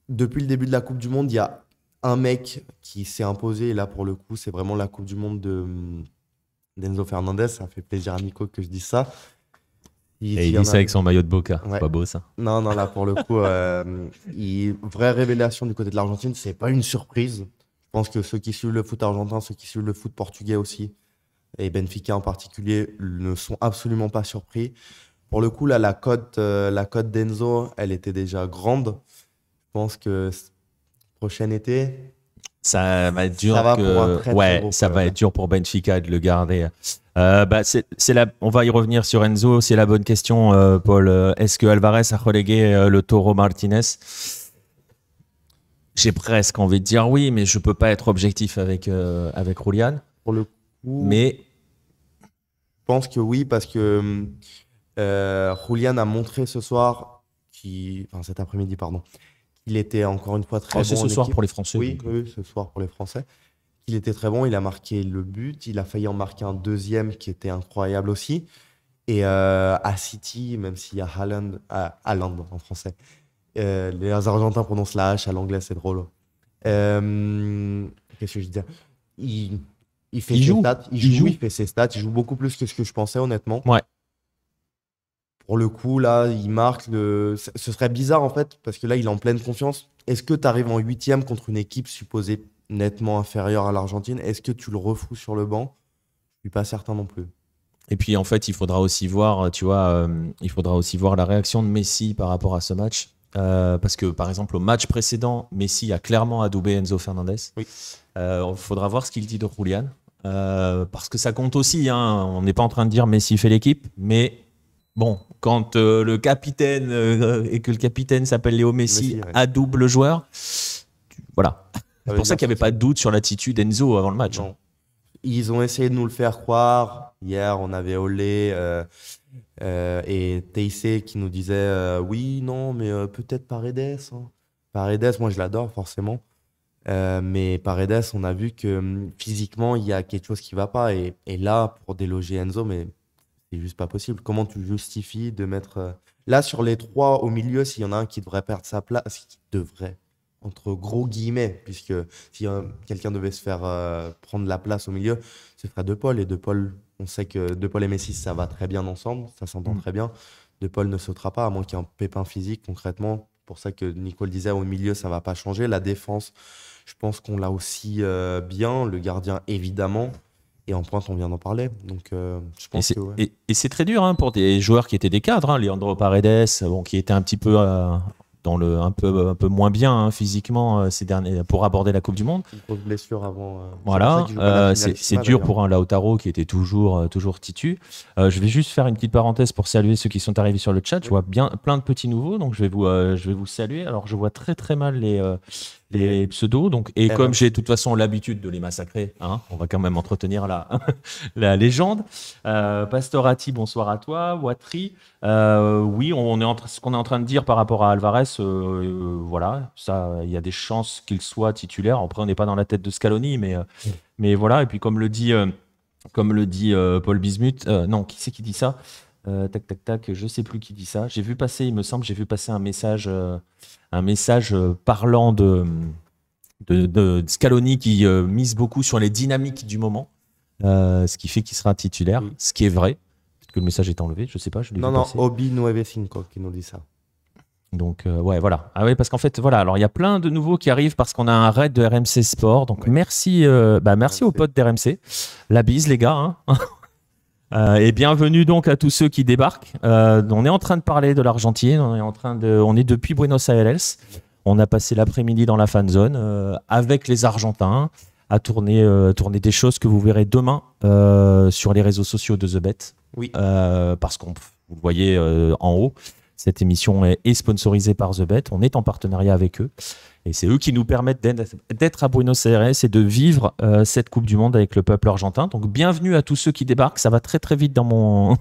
depuis le début de la Coupe du Monde, il y a un mec qui s'est imposé, et là, pour le coup, c'est vraiment la Coupe du Monde d'Enzo Fernandez. Ça fait plaisir à Nico que je dise ça. Et il dit ça avec son maillot de Boca. Ouais. C'est pas beau, ça. Non, là, pour le coup, vraie révélation du côté de l'Argentine. C'est pas une surprise. Je pense que ceux qui suivent le foot argentin, ceux qui suivent le foot portugais aussi, et Benfica en particulier, ne sont absolument pas surpris. Pour le coup, là, la cote d'Enzo, elle était déjà grande. Je pense que prochain été, Ça va être dur. ça va pour un très, très gros ça club. va être dur pour Benfica de le garder. On va y revenir sur Enzo. C'est la bonne question, Paul. Est-ce que Alvarez a relégué le Toro Martinez? J'ai presque envie de dire oui, mais je peux pas être objectif avec Julian. Pour le coup, Mais je pense que oui, parce que Julian a montré ce soir, enfin cet après-midi, pardon, qu'il était encore une fois très bon. c'est ce en soir équipe. pour les Français. Oui, donc. oui, ce soir pour les Français. Il était très bon, il a marqué le but, il a failli en marquer un deuxième qui était incroyable aussi. Et à City, même s'il y a Haaland en français, les Argentins prononcent la H à l'anglais, c'est drôle. Qu'est-ce que je veux dire? Il fait Il ses joue. stats, il fait ses stats, il joue beaucoup plus que ce que je pensais honnêtement. Ouais. Pour le coup, là, il marque ce serait bizarre en fait, parce que là, il est en pleine confiance. Est-ce que tu arrives en huitième contre une équipe supposée nettement inférieure à l'Argentine? Est-ce que tu le refous sur le banc? Je suis pas certain non plus. Et puis en fait, il faudra aussi voir, tu vois, il faudra aussi voir la réaction de Messi par rapport à ce match. Parce que par exemple, au match précédent, Messi a clairement adoubé Enzo Fernandez. Oui. Il faudra voir ce qu'il dit de Julian. Parce que ça compte aussi. Hein. On n'est pas en train de dire Messi fait l'équipe. Mais bon, quand le capitaine et que le capitaine s'appelle Léo Messi, Messi, ouais. adoube le joueur, voilà. C'est veut pour ça dire qu'il n'y avait pas de doute sur l'attitude d'Enzo avant le match. Non. Ils ont essayé de nous le faire croire. Hier, on avait Olé et Teissé qui nous disaient oui, non, mais peut-être Paredes. Hein. Paredes, moi je l'adore forcément. Mais Paredes, on a vu que physiquement, il y a quelque chose qui ne va pas. Et là, pour déloger Enzo, mais c'est juste pas possible. Comment tu justifies de mettre. Là, sur les trois au milieu, s'il y en a un qui devrait perdre sa place, qui devrait, entre gros guillemets, puisque si quelqu'un devait se faire prendre la place au milieu, ce serait De Paul. Et De Paul, on sait que De Paul et Messi, ça va très bien ensemble, ça s'entend très bien. De Paul ne sautera pas, à moins qu'il y ait un pépin physique, concrètement. Pour ça que Nicole disait, au milieu, ça va pas changer. La défense, je pense qu'on l'a aussi bien. Le gardien, évidemment. Et en pointe, on vient d'en parler. Donc, je pense que. Et c'est très dur hein, pour des joueurs qui étaient des cadres. Hein. Leandro Paredes, bon, qui était un petit peu un peu moins bien hein, physiquement ces derniers pour aborder la Coupe du Monde. Une grosse blessure avant. Voilà, c'est dur pour un Lautaro qui était toujours titu. Je vais juste faire une petite parenthèse pour saluer ceux qui sont arrivés sur le chat. Je vois bien plein de petits nouveaux, donc je vais vous saluer. Alors je vois très très mal les pseudos, donc et comme j'ai de toute façon l'habitude de les massacrer, hein, on va quand même entretenir la légende. Pastorati, bonsoir à toi. Watri, oui, ce qu'on est en train de dire par rapport à Alvarez, voilà, ça, il y a des chances qu'il soit titulaire. Après, on n'est pas dans la tête de Scaloni, mais voilà. Et puis comme le dit Paul Bismuth, non, qui c'est qui dit ça? Tac, tac, tac, je sais plus qui dit ça. J'ai vu passer un message parlant de Scaloni qui mise beaucoup sur les dynamiques du moment, ce qui fait qu'il sera titulaire, ce qui est vrai. Peut-être que le message est enlevé, je sais pas. Non, Obi 95 qui nous dit ça. Donc, ouais, voilà. Ah oui, parce qu'en fait, voilà. Alors, il y a plein de nouveaux qui arrivent parce qu'on a un raid de RMC Sport. Donc, merci aux potes d'RMC. La bise, les gars. Hein. Et bienvenue donc à tous ceux qui débarquent. On est en train de parler de l'Argentine. On est depuis Buenos Aires. On a passé l'après-midi dans la fan zone avec les Argentins à tourner des choses que vous verrez demain sur les réseaux sociaux de The Bet. Oui. Parce vous le voyez en haut. Cette émission est sponsorisée par The Bet. On est en partenariat avec eux. Et c'est eux qui nous permettent d'être à Buenos Aires et de vivre cette Coupe du Monde avec le peuple argentin. Donc, bienvenue à tous ceux qui débarquent. Ça va très, très vite dans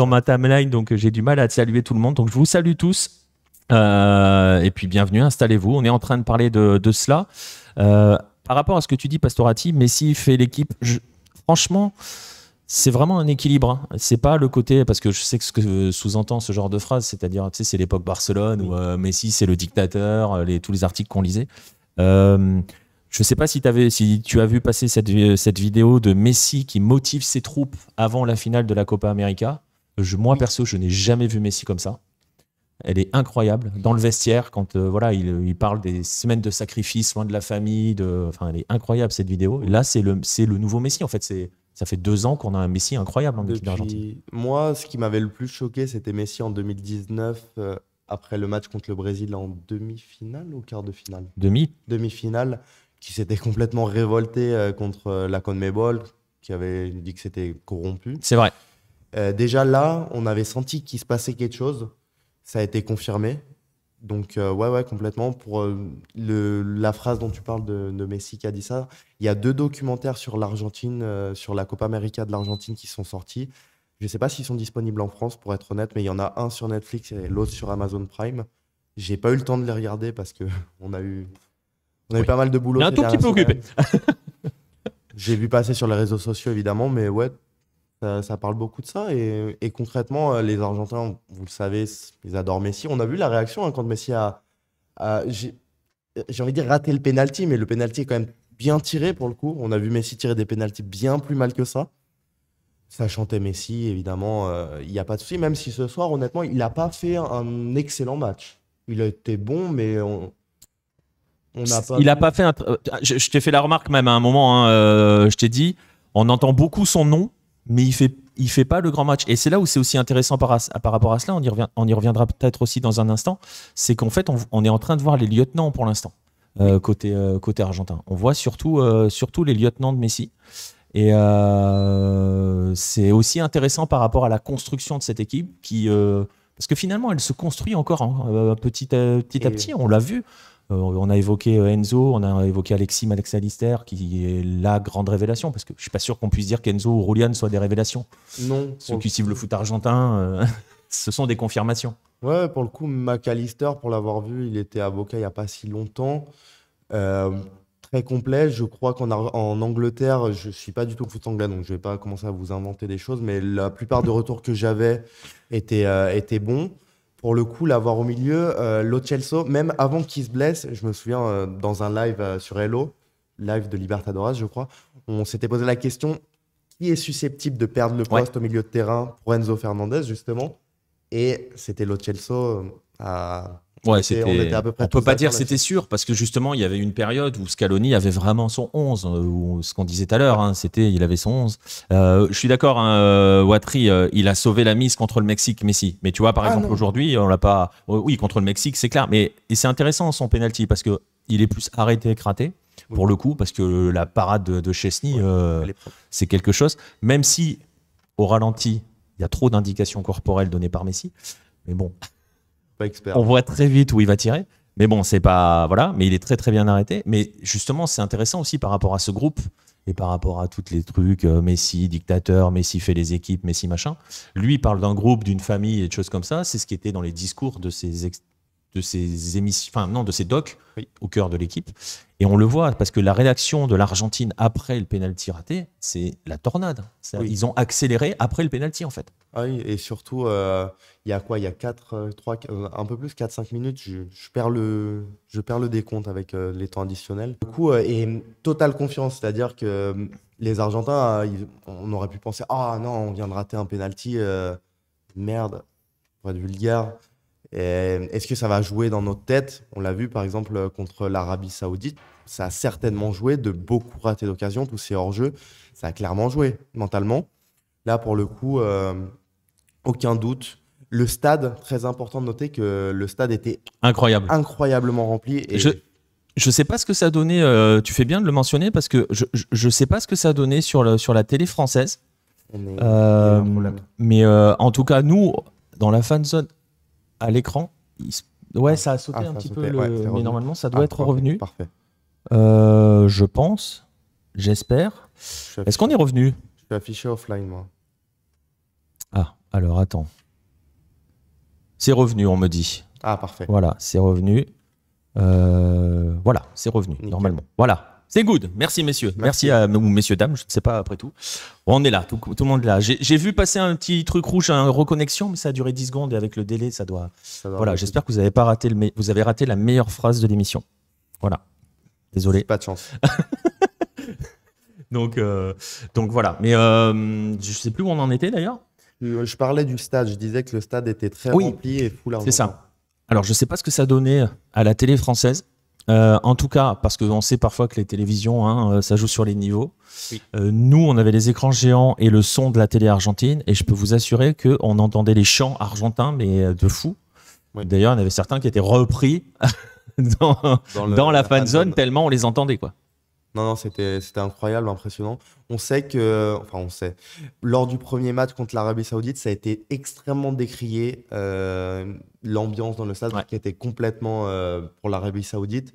ma timeline. Donc, j'ai du mal à saluer tout le monde. Donc, je vous salue tous. Et puis, bienvenue, installez-vous. On est en train de parler de cela. Par rapport à ce que tu dis, Pastorati, Messi fait l'équipe. Franchement... C'est vraiment un équilibre. Hein. C'est pas le côté, parce que je sais que ce que sous-entend ce genre de phrase, c'est-à-dire, tu sais, c'est l'époque Barcelone où Messi c'est le dictateur, tous les articles qu'on lisait. Je sais pas si tu as vu passer cette vidéo de Messi qui motive ses troupes avant la finale de la Copa América. Moi perso, je n'ai jamais vu Messi comme ça. Elle est incroyable dans le vestiaire quand il parle des semaines de sacrifice loin de la famille. Enfin, elle est incroyable cette vidéo. Et là, c'est le nouveau Messi en fait. Ça fait 2 ans qu'on a un Messi incroyable en équipe d'Argentine. Moi, ce qui m'avait le plus choqué, c'était Messi en 2019, après le match contre le Brésil en demi-finale ou quart de finale Demi-finale, qui s'était complètement révolté contre la CONMEBOL, qui avait dit que c'était corrompu. C'est vrai. Déjà là, on avait senti qu'il se passait quelque chose. Ça a été confirmé. Donc, ouais, complètement. Pour la phrase dont tu parles de Messi qui a dit ça, il y a 2 documentaires sur l'Argentine, sur la Copa América de l'Argentine qui sont sortis. Je ne sais pas s'ils sont disponibles en France, pour être honnête, mais il y en a un sur Netflix et l'autre sur Amazon Prime. J'ai pas eu le temps de les regarder parce qu'on a eu pas mal de boulot. On est un tout petit peu occupé. J'ai vu passer sur les réseaux sociaux, évidemment, mais ouais, ça parle beaucoup de ça. Et concrètement, les Argentins, vous le savez, ils adorent Messi. On a vu la réaction quand Messi j'ai envie de dire raté le penalty, mais le penalty est quand même bien tiré pour le coup. On a vu Messi tirer des penaltys bien plus mal que ça. Ça chantait Messi, évidemment, il n'y a pas de souci. Même si ce soir, honnêtement, il n'a pas fait un excellent match. Il a été bon, mais on n'a pas... Il n'a pas fait un... Je t'ai fait la remarque même à un moment, hein, je t'ai dit, on entend beaucoup son nom, mais il fait pas le grand match. Et c'est là où c'est aussi intéressant par rapport à cela, on y reviendra peut-être aussi dans un instant, c'est qu'en fait, on est en train de voir les lieutenants pour l'instant, côté argentin. On voit surtout les lieutenants de Messi. Et c'est aussi intéressant par rapport à la construction de cette équipe parce que finalement, elle se construit encore petit à petit. On l'a vu. On a évoqué Enzo, on a évoqué Alexis Max Allister, qui est la grande révélation, parce que je ne suis pas sûr qu'on puisse dire qu'Enzo ou Julian soient des révélations. Non. Ceux qui suivent le foot argentin, ce sont des confirmations. Ouais, pour le coup, Mac Allister, pour l'avoir vu, il était à Boca il n'y a pas si longtemps. Très complet. Je crois qu'en Angleterre, je ne suis pas du tout au foot anglais, donc je ne vais pas commencer à vous inventer des choses, mais la plupart des retours que j'avais étaient bons. Pour le coup, l'avoir au milieu, Lo Celso, même avant qu'il se blesse, je me souviens dans un live sur Hello, live de Libertadores, je crois, on s'était posé la question qui est susceptible de perdre le poste au milieu de terrain pour Enzo Fernandez, justement. Et c'était Lo Celso Ouais, On était à peu près on peut tous pas dire d'accord c'était sûr parce que justement il y avait une période où Scaloni avait vraiment son 11, ou ce qu'on disait tout à l'heure, hein, c'était il avait son 11. Je suis d'accord, hein, Watri, il a sauvé la mise contre le Mexique, Messi. Mais tu vois, par Ah exemple non. aujourd'hui, on l'a pas. Oui, contre le Mexique, c'est clair. Mais et c'est intéressant son penalty parce que il est plus arrêté que raté pour Oui. le coup parce que la parade de Chesney, Ouais, elle est propre. c'est quelque chose. Même si au ralenti, il y a trop d'indications corporelles données par Messi. Mais bon. Pas expert. On voit très vite où il va tirer. Mais bon, c'est pas. Voilà, mais il est très très bien arrêté. Mais justement, c'est intéressant aussi par rapport à ce groupe et par rapport à tous les trucs, Messi, dictateur, Messi fait les équipes, Messi machin. Lui il parle d'un groupe, d'une famille et de choses comme ça. C'est ce qui était dans les discours de ces émissions, enfin non, de ces docs Oui. au cœur de l'équipe. Et on le voit parce que la réaction de l'Argentine après le pénalty raté, c'est la tornade. Oui. Ils ont accéléré après le pénalty en fait. Ah oui, et surtout, il y a quoi? Il y a 4, 3, un peu plus, 4, 5 minutes, je perds le décompte avec les temps additionnels. Du coup, et totale confiance, c'est-à-dire que les Argentins, on aurait pu penser, ah non, on vient de rater un penalty, merde, pour être vulgaire. Est-ce que ça va jouer dans notre tête? On l'a vu par exemple contre l'Arabie Saoudite, ça a certainement joué, de beaucoup ratés d'occasion, tous ces hors-jeux, ça a clairement joué mentalement. Là, pour le coup, aucun doute. Le stade, très important de noter que le stade était Incroyable. incroyablement rempli. Et Je sais pas ce que ça a donné, tu fais bien de le mentionner parce que je sais pas ce que ça a donné sur la télé française. il y a eu un problème. Mais en tout cas, nous, dans la fan zone, à l'écran, ouais, ça a sauté ça un a petit sauté. peu, Ouais, c'est mais revenu. normalement, ça doit être parfait, revenu. Parfait. Je pense, j'espère. Je Est-ce qu'on est revenu? Je suis affiché offline, moi. Ah, alors attends. C'est revenu, on me dit. Ah, parfait. Voilà, c'est revenu. Voilà, c'est revenu, Nickel. normalement. Voilà. C'est good. Merci, messieurs. Merci ou messieurs, dames, je ne sais pas après tout. On est là, tout le monde est là. J'ai vu passer un petit truc rouge, un reconnexion, mais ça a duré 10 secondes et avec le délai, ça doit. Voilà, j'espère que vous avez pas raté vous avez raté la meilleure phrase de l'émission. Voilà. Désolé. Pas de chance. Donc voilà. Mais je sais plus où on en était d'ailleurs. Je parlais du stade. Je disais que le stade était très Oui, rempli et full c'est ça. Alors, je sais pas ce que ça donnait à la télé française. En tout cas, parce qu'on sait parfois que les télévisions, hein, ça joue sur les niveaux. Oui. Nous, on avait les écrans géants et le son de la télé argentine. Et je peux vous assurer qu'on entendait les chants argentins, mais de fou. Oui. D'ailleurs, il y en avait certains qui étaient repris dans la fan zone tellement on les entendait, quoi. Non, c'était incroyable, impressionnant. On sait, lors du premier match contre l'Arabie Saoudite, ça a été extrêmement décrié, l'ambiance dans le stade, Ouais. qui était complètement pour l'Arabie Saoudite,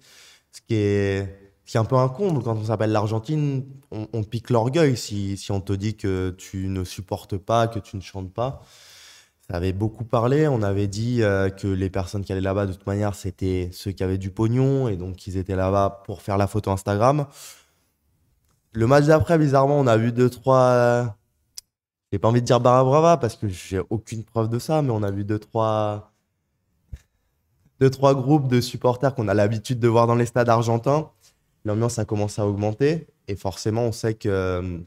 ce qui est un peu un comble quand on s'appelle l'Argentine. On pique l'orgueil si on te dit que tu ne supportes pas, que tu ne chantes pas. Ça avait beaucoup parlé. On avait dit que les personnes qui allaient là-bas, de toute manière, c'était ceux qui avaient du pognon et donc ils étaient là-bas pour faire la photo Instagram. Le match d'après, bizarrement, on a vu 2-3. J'ai pas envie de dire Barra Brava parce que j'ai aucune preuve de ça, mais on a vu 2-3 groupes de supporters qu'on a l'habitude de voir dans les stades argentins. L'ambiance a commencé à augmenter et forcément, on sait que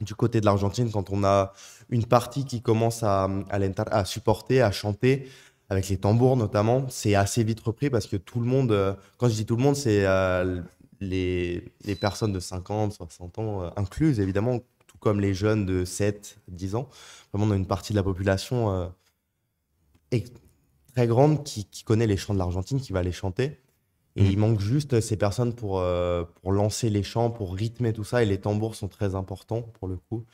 du côté de l'Argentine, quand on a une partie qui commence à supporter, à chanter, avec les tambours notamment, c'est assez vite repris parce que tout le monde, quand je dis tout le monde, c'est les personnes de 50, 60 ans incluses, évidemment, tout comme les jeunes de 7, 10 ans. Vraiment, on a une partie de la population très grande qui connaît les chants de l'Argentine, qui va les chanter. Et il manque juste ces personnes pour lancer les chants, pour rythmer tout ça. Et les tambours sont très importants pour le coup.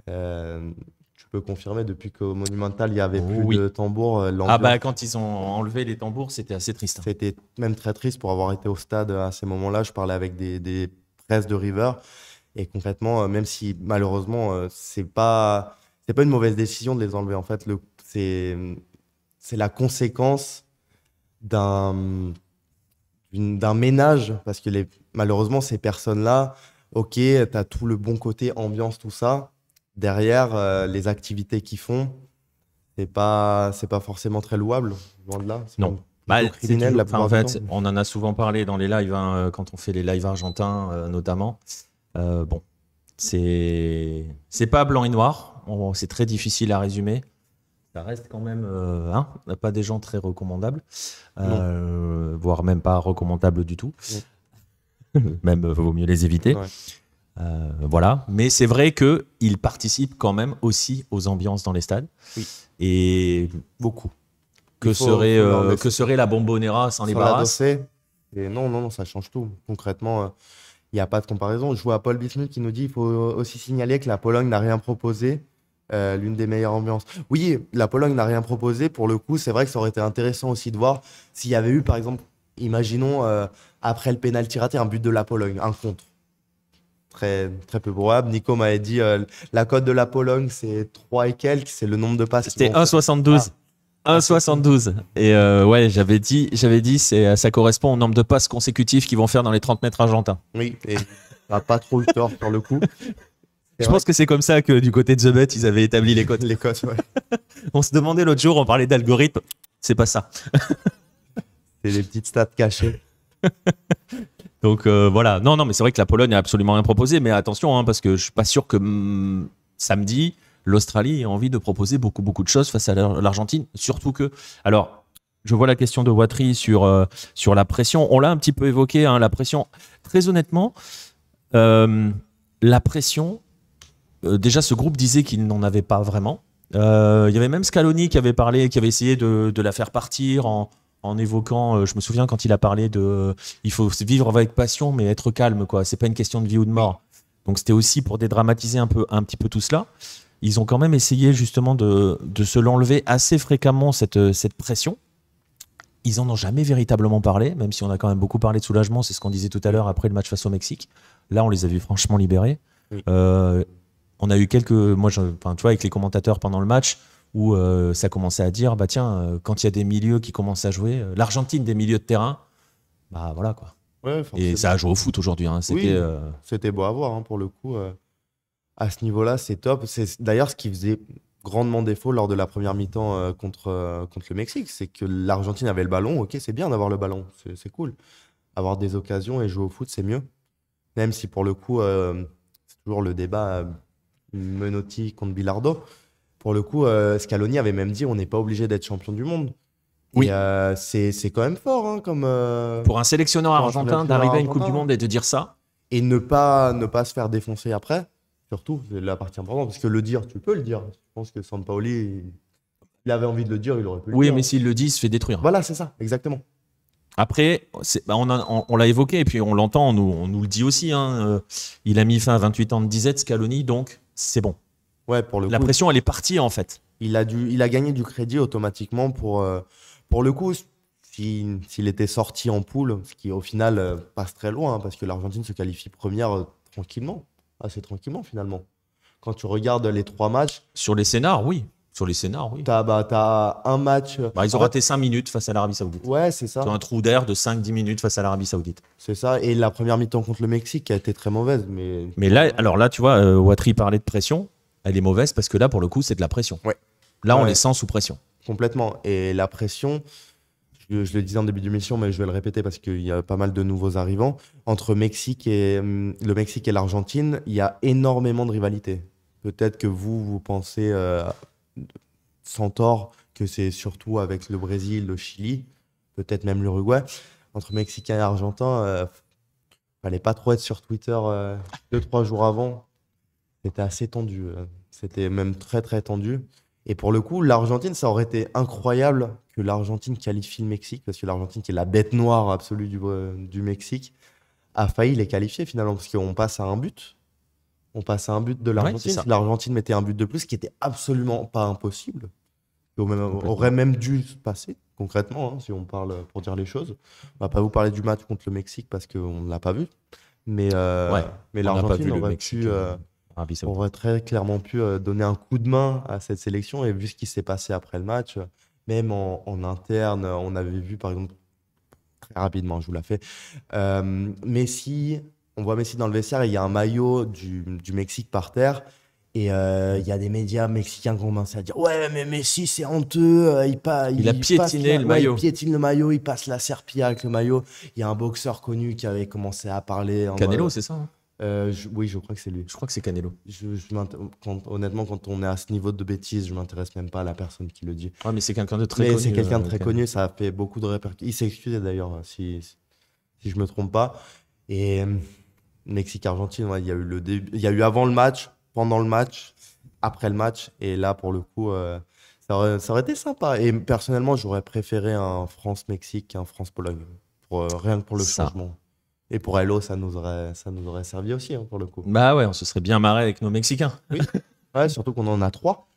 Tu peux confirmer, depuis qu'au Monumental, il n'y avait plus de tambours. Ah bah quand ils ont enlevé les tambours, c'était assez triste. Hein. C'était même très triste pour avoir été au stade à ces moments-là. Je parlais avec des presses de River. Et concrètement, même si malheureusement, c'est pas une mauvaise décision de les enlever. En fait, c'est la conséquence d'un ménage, parce que malheureusement, ces personnes-là, ok, tu as tout le bon côté ambiance, tout ça. Derrière, les activités qu'ils font, c'est pas forcément très louable, loin de là. Non. Criminel, en fait, on en a souvent parlé dans les lives, hein, quand on fait les lives argentins, notamment. Bon, c'est pas blanc et noir. C'est très difficile à résumer. Ça reste quand même pas des gens très recommandables, voire même pas recommandables du tout. Même vaut mieux les éviter. Ouais. Voilà. Mais c'est vrai qu'ils participent quand même aussi aux ambiances dans les stades. Oui. Et Beaucoup. que serait la Bombonera sans les Barras? Et non, ça change tout. Concrètement, il n'y a pas de comparaison. Je vois Paul Bismuth qui nous dit qu'il faut aussi signaler que la Pologne n'a rien proposé. L'une des meilleures ambiances. Oui, la Pologne n'a rien proposé. Pour le coup, c'est vrai que ça aurait été intéressant aussi de voir s'il y avait eu, par exemple, imaginons, après le pénalty raté, un but de la Pologne, un contre. Très, très peu probable. Nico m'avait dit la cote de la Pologne, c'est 3 et quelques, c'est le nombre de passes. C'était 1,72. 1,72. Et ouais, j'avais dit ça correspond au nombre de passes consécutives qu'ils vont faire dans les 30 mètres argentins. Oui, et ça n'a pas trop eu tort sur le coup. Je pense que c'est comme ça que du côté de The Bet, ils avaient établi les cotes. Les cotes, ouais. On se demandait l'autre jour, on parlait d'algorithme. C'est pas ça. C'est des petites stats cachées. Donc voilà. Non, mais c'est vrai que la Pologne n'a absolument rien proposé. Mais attention, parce que je suis pas sûr que samedi, l'Australie ait envie de proposer beaucoup de choses face à l'Argentine. Surtout que, alors, je vois la question de Watry sur la pression. On l'a un petit peu évoqué, la pression. Très honnêtement, la pression, déjà ce groupe disait qu'il n'en avait pas vraiment. Il y avait même Scaloni qui avait parlé, qui avait essayé de la faire partir en évoquant, je me souviens quand il a parlé il faut vivre avec passion mais être calme, quoi. C'est pas une question de vie ou de mort. Donc c'était aussi pour dédramatiser un petit peu tout cela. Ils ont quand même essayé justement de se l'enlever assez fréquemment, cette pression. Ils en ont jamais véritablement parlé, même si on a quand même beaucoup parlé de soulagement, c'est ce qu'on disait tout à l'heure après le match face au Mexique. Là, on les a vus franchement libérés. Oui. On a eu tu vois, avec les commentateurs pendant le match, où ça commençait à dire, quand il y a des milieux qui commencent à jouer, l'Argentine des milieux de terrain, voilà quoi. Ouais, et ça a joué au foot aujourd'hui. C'était beau à voir, pour le coup. À ce niveau-là, c'est top. C'est d'ailleurs ce qui faisait grandement défaut lors de la première mi-temps contre le Mexique, c'est que l'Argentine avait le ballon. Ok, c'est bien d'avoir le ballon, c'est cool. Avoir des occasions et jouer au foot, c'est mieux. Même si pour le coup, c'est toujours le débat Menotti contre Bilardo. Pour le coup, Scaloni avait même dit on n'est pas obligé d'être champion du monde. Oui. Et c'est quand même fort. Pour un sélectionneur argentin, d'arriver à une Coupe du Monde et de dire ça. Et ne pas se faire défoncer après. Surtout, c'est la partie importante, parce que le dire, tu peux le dire. Je pense que Sampaoli, il avait envie de le dire, il aurait pu le dire. Oui, mais s'il le dit, il se fait détruire. Voilà, c'est ça, exactement. Après, on l'a évoqué, et puis on l'entend, on nous le dit aussi. Il a mis fin à 28 ans de disette, Scaloni, donc c'est bon. Ouais, pour le coup, la pression, elle est partie, en fait. Il a gagné du crédit automatiquement pour le coup, s'il était sorti en poule, ce qui au final passe très loin, parce que l'Argentine se qualifie première tranquillement. Assez tranquillement finalement. Quand tu regardes les 3 matchs. Sur les scénars, oui. T'as un match. Ils ont raté 5 minutes face à l'Arabie Saoudite. Ouais, c'est ça. Sur un trou d'air de 5-10 minutes face à l'Arabie Saoudite. C'est ça. Et la première mi-temps contre le Mexique qui a été très mauvaise. Mais là, tu vois, Watry parlait de pression. Elle est mauvaise parce que là, pour le coup, c'est de la pression. Ouais. Là, on les sent sous pression. Complètement. Et la pression. Je le disais en début d'émission, mais je vais le répéter parce qu'il y a pas mal de nouveaux arrivants. Entre le Mexique et l'Argentine, il y a énormément de rivalité. Peut-être que vous pensez, sans tort, que c'est surtout avec le Brésil, le Chili, peut-être même l'Uruguay. Entre Mexicains et Argentins, fallait pas trop être sur Twitter 2-3 jours avant. C'était assez tendu. C'était même très, très tendu. Et pour le coup, l'Argentine, ça aurait été incroyable que l'Argentine qualifie le Mexique, parce que l'Argentine, qui est la bête noire absolue du Mexique, a failli les qualifier finalement, parce qu'on passe à un but. On passe à un but de l'Argentine. Si l'Argentine mettait un but de plus, ce qui n'était absolument pas impossible, aurait même dû se passer, concrètement, si on parle pour dire les choses. On ne va pas vous parler du match contre le Mexique, parce qu'on ne l'a pas vu. Mais l'Argentine aurait très clairement pu donner un coup de main à cette sélection. Et vu ce qui s'est passé après le match, même en interne, on avait vu par exemple, très rapidement, je vous la fais, Messi, on voit Messi dans le vestiaire et il y a un maillot du Mexique par terre. Et il y a des médias mexicains qui commencent à dire ouais, mais Messi c'est honteux, il a piétiné le maillot. Il piétine le maillot, il passe la serpillière avec le maillot. Il y a un boxeur connu qui avait commencé à parler. Canelo, c'est ça Oui, je crois que c'est lui. Je crois que c'est Canelo. Honnêtement, quand on est à ce niveau de bêtises, je m'intéresse même pas à la personne qui le dit. Ouais, mais c'est quelqu'un de très Mais connu. c'est quelqu'un de très Canelo. connu, ça a fait beaucoup de répercussions. Il s'est excusé d'ailleurs, si je me trompe pas. Et Mexique-Argentine, ouais, il y a eu le début, il y a eu avant le match, pendant le match, après le match. Et là, pour le coup, ça aurait été sympa. Et personnellement, j'aurais préféré un France-Mexique qu'un France-Pologne. Rien que pour le Ça. changement. Et pour Hello, ça nous aurait servi aussi, hein, pour le coup. Bah ouais, on se serait bien marré avec nos Mexicains. Oui. Ouais, surtout qu'on en a 3.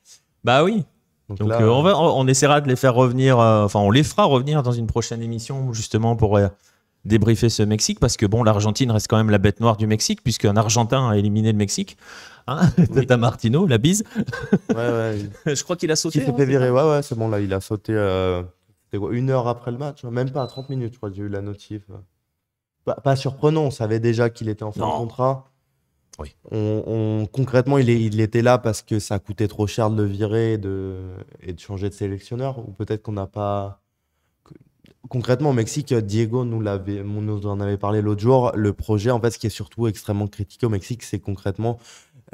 Bah oui. Donc Donc là, on essaiera de les faire revenir, enfin on les fera revenir dans une prochaine émission justement pour débriefer ce Mexique parce que bon, l'Argentine reste quand même la bête noire du Mexique puisqu'un Argentin a éliminé le Mexique. Hein Oui. Tata Martino, la bise. ouais. Je crois qu'il a Qui sauté. s'est hein, fait c'est virer, ça ouais, c'est bon, là, il a sauté c'était quoi, 1 heure après le match, même pas, 30 minutes, je crois que j'ai eu la notif. Pas surprenant, on savait déjà qu'il était en fin de Non. contrat. Oui. Concrètement, il était là parce que ça coûtait trop cher de le virer et de changer de sélectionneur, ou peut-être qu'on n'a pas. Concrètement, au Mexique, Diego nous en avait parlé l'autre jour. Le projet, en fait, ce qui est surtout extrêmement critiqué au Mexique, c'est concrètement,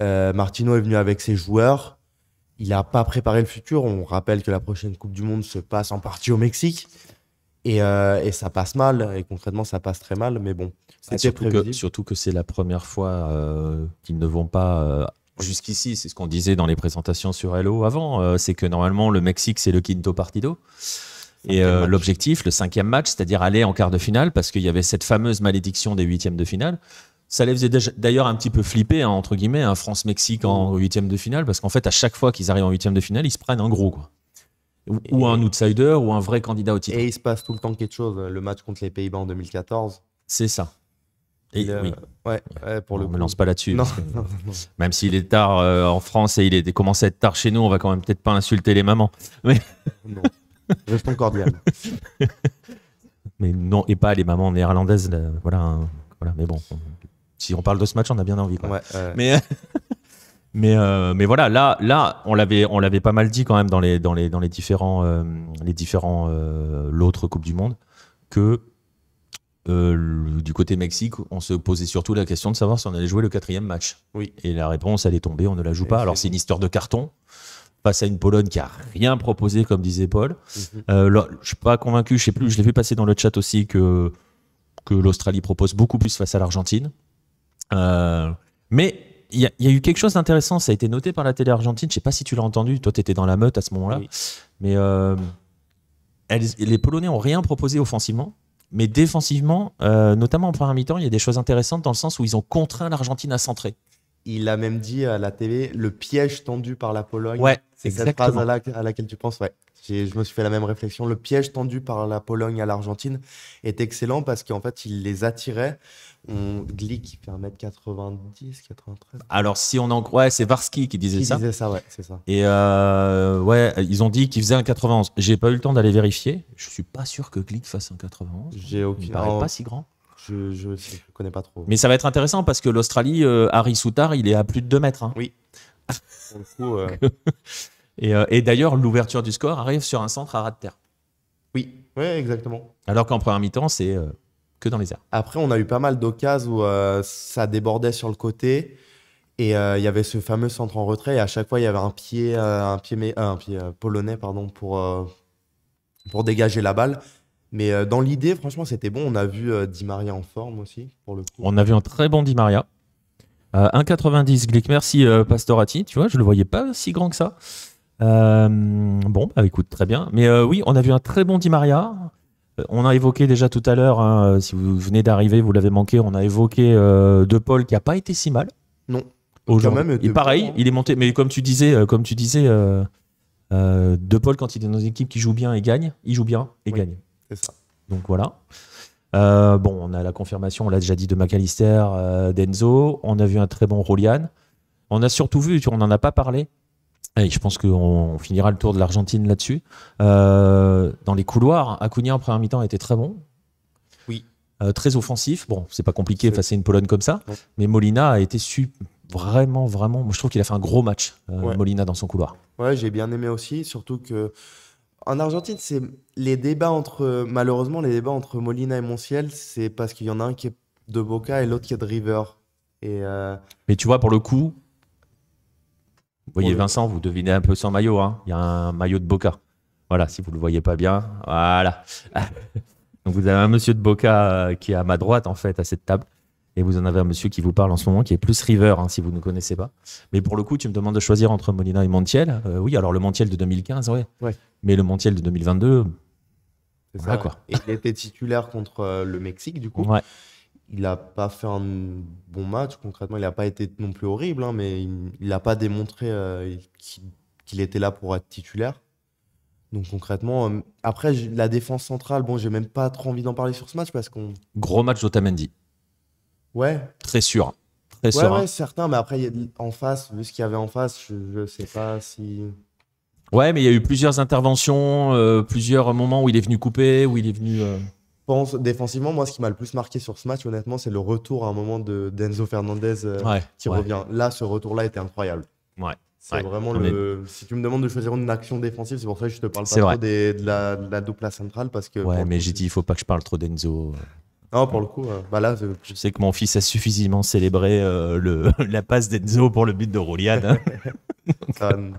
Martino est venu avec ses joueurs. Il n'a pas préparé le futur. On rappelle que la prochaine Coupe du Monde se passe en partie au Mexique. Et ça passe mal. Et concrètement, ça passe très mal. Mais bon, c'était prévisible. Surtout que c'est la première fois qu'ils ne vont pas jusqu'ici. C'est ce qu'on disait dans les présentations sur Hello avant. C'est que normalement, le Mexique, c'est le quinto partido. Et Cinquième match. l'objectif, le 5e match, c'est-à-dire aller en quart de finale, parce qu'il y avait cette fameuse malédiction des 8e de finale. Ça les faisait d'ailleurs un petit peu flipper, hein, entre guillemets, hein, France-Mexique en 8e de finale, parce qu'en fait, à chaque fois qu'ils arrivent en 8e de finale, ils se prennent un gros, quoi. Ou un outsider, ou un vrai candidat au titre. Et il se passe tout le temps quelque chose. Le match contre les Pays-Bas en 2014. C'est ça. Et oui. Ouais, pour le On coup. me lance pas là-dessus. Non, parce que non. même s'il est tard en France et il est commencé à être tard chez nous, on va quand même peut-être pas insulter les mamans. Non. Restons cordial. Mais non, et pas les mamans néerlandaises. Là, voilà, hein, voilà. Mais bon, si on parle de ce match, on a bien envie. Quoi. Ouais, Mais voilà, là, on l'avait pas mal dit quand même dans les différents l'autre Coupe du Monde que du côté Mexique, on se posait surtout la question de savoir si on allait jouer le 4e match. Oui. Et la réponse, elle est tombée, on ne la joue Et pas. Alors c'est une histoire de carton face à une Pologne qui a rien proposé, comme disait Paul. Je suis pas convaincu, je sais plus, je l'ai vu passer dans le chat aussi que l'Australie propose beaucoup plus face à l'Argentine. Mais il y a eu quelque chose d'intéressant, ça a été noté par la télé argentine, je sais pas si tu l'as entendu, toi tu étais dans la meute à ce moment-là, Oui. mais les Polonais ont rien proposé offensivement, mais défensivement, notamment en première mi-temps, il y a des choses intéressantes dans le sens où ils ont contraint l'Argentine à centrer. Il a même dit à la télé le piège tendu par la Pologne. Ouais, c'est exactement. cette phrase à laquelle tu penses, ouais. Je me suis fait la même réflexion. Le piège tendu par la Pologne à l'Argentine est excellent parce qu'en fait, il les attirait. Glick, il fait 1m90, 93. Alors si on en ouais, c'est Varski qui disait Il ça. disait ça, ouais, c'est ça. Et ouais, ils ont dit qu'il faisait un 91. J'ai pas eu le temps d'aller vérifier. Je suis pas sûr que Glick fasse un 91. J'ai Il aucun. me paraît pas si grand. Je connais pas trop. Mais ça va être intéressant parce que l'Australie, Harry Souttar, il est à plus de 2 mètres. Hein. Oui. Pour le coup, Et d'ailleurs, l'ouverture du score arrive sur un centre à ras de terre. oui, ouais, exactement. Alors qu'en première mi-temps, c'est que dans les airs. Après, on a eu pas mal d'occasions où ça débordait sur le côté et il y avait ce fameux centre en retrait et à chaque fois, il y avait un pied polonais pardon, pour dégager la balle. Mais dans l'idée, franchement, c'était bon. On a vu Di Maria en forme aussi, pour le coup. On a vu un très bon Di Maria. 1,90 Glick. Merci Pastorati. Tu vois, je le voyais pas si grand que ça. Bon, bah, écoute, très bien. Mais oui, on a vu un très bon Di Maria. On a évoqué déjà tout à l'heure, hein, si vous venez d'arriver, vous l'avez manqué, on a évoqué De Paul qui a pas été si mal. Non. Aujourd'hui. Quand même, Et pareil, bon, hein. il est monté. Mais comme tu disais, De Paul, quand il est dans une équipe qui joue bien et gagne, il joue bien et Oui. gagne. C'est ça. Donc voilà. Bon, on a la confirmation, on l'a déjà dit, de McAllister, d'Enzo. On a vu un très bon Rolian. On a surtout vu, on n'en a pas parlé, et je pense qu'on finira le tour de l'Argentine là-dessus. Dans les couloirs, Acuna en première mi-temps a été très bon. Oui. Très offensif. Bon, c'est pas compliqué C'est- face à une Pologne comme ça, Non. mais Molina a été vraiment. Moi, je trouve qu'il a fait un gros match, Ouais. Molina, dans son couloir. Ouais, j'ai bien aimé aussi, surtout que en Argentine, c'est malheureusement, les débats entre Molina et Montiel, c'est parce qu'il y en a un qui est de Boca et l'autre qui est de River. Et Mais tu vois, pour le coup, vous voyez Vincent, vous devinez un peu son maillot. Hein. Il y a un maillot de Boca. Voilà, si vous ne le voyez pas bien. Voilà. Donc vous avez un monsieur de Boca qui est à ma droite, en fait, à cette table. Et vous en avez un monsieur qui vous parle en ce moment, qui est plus River, hein, si vous ne connaissez pas. Mais pour le coup, tu me demandes de choisir entre Molina et Montiel. Oui, alors le Montiel de 2015, ouais. Mais le Montiel de 2022, c'est voilà ça. quoi. Et il était titulaire contre le Mexique, du coup. Ouais. Il n'a pas fait un bon match, concrètement. Il n'a pas été non plus horrible, hein, mais il n'a pas démontré qu'il était là pour être titulaire. Donc concrètement, après, la défense centrale, bon, j'ai même pas trop envie d'en parler sur ce match parce qu'on. Gros match d'Otamendi. Ouais. Très sûr. Très Ouais, serein. ouais, certain, mais après, en face, vu ce qu'il y avait en face, je sais pas si. Ouais, mais il y a eu plusieurs interventions, plusieurs moments où il est venu couper, où il est venu. Pense, défensivement, moi, ce qui m'a le plus marqué sur ce match, honnêtement, c'est le retour à un moment d'Enzo Fernandez qui revient. Là, ce retour-là était incroyable. Ouais. C'est vraiment le. Si tu me demandes de choisir une action défensive, c'est pour ça que je te parle pas trop de la dupla centrale parce que. Ouais, mais j'ai dit, il faut pas que je parle trop d'Enzo. Non, pour le coup, bah là. Je sais que mon fils a suffisamment célébré la passe d'Enzo pour le but de Roulian. Hein.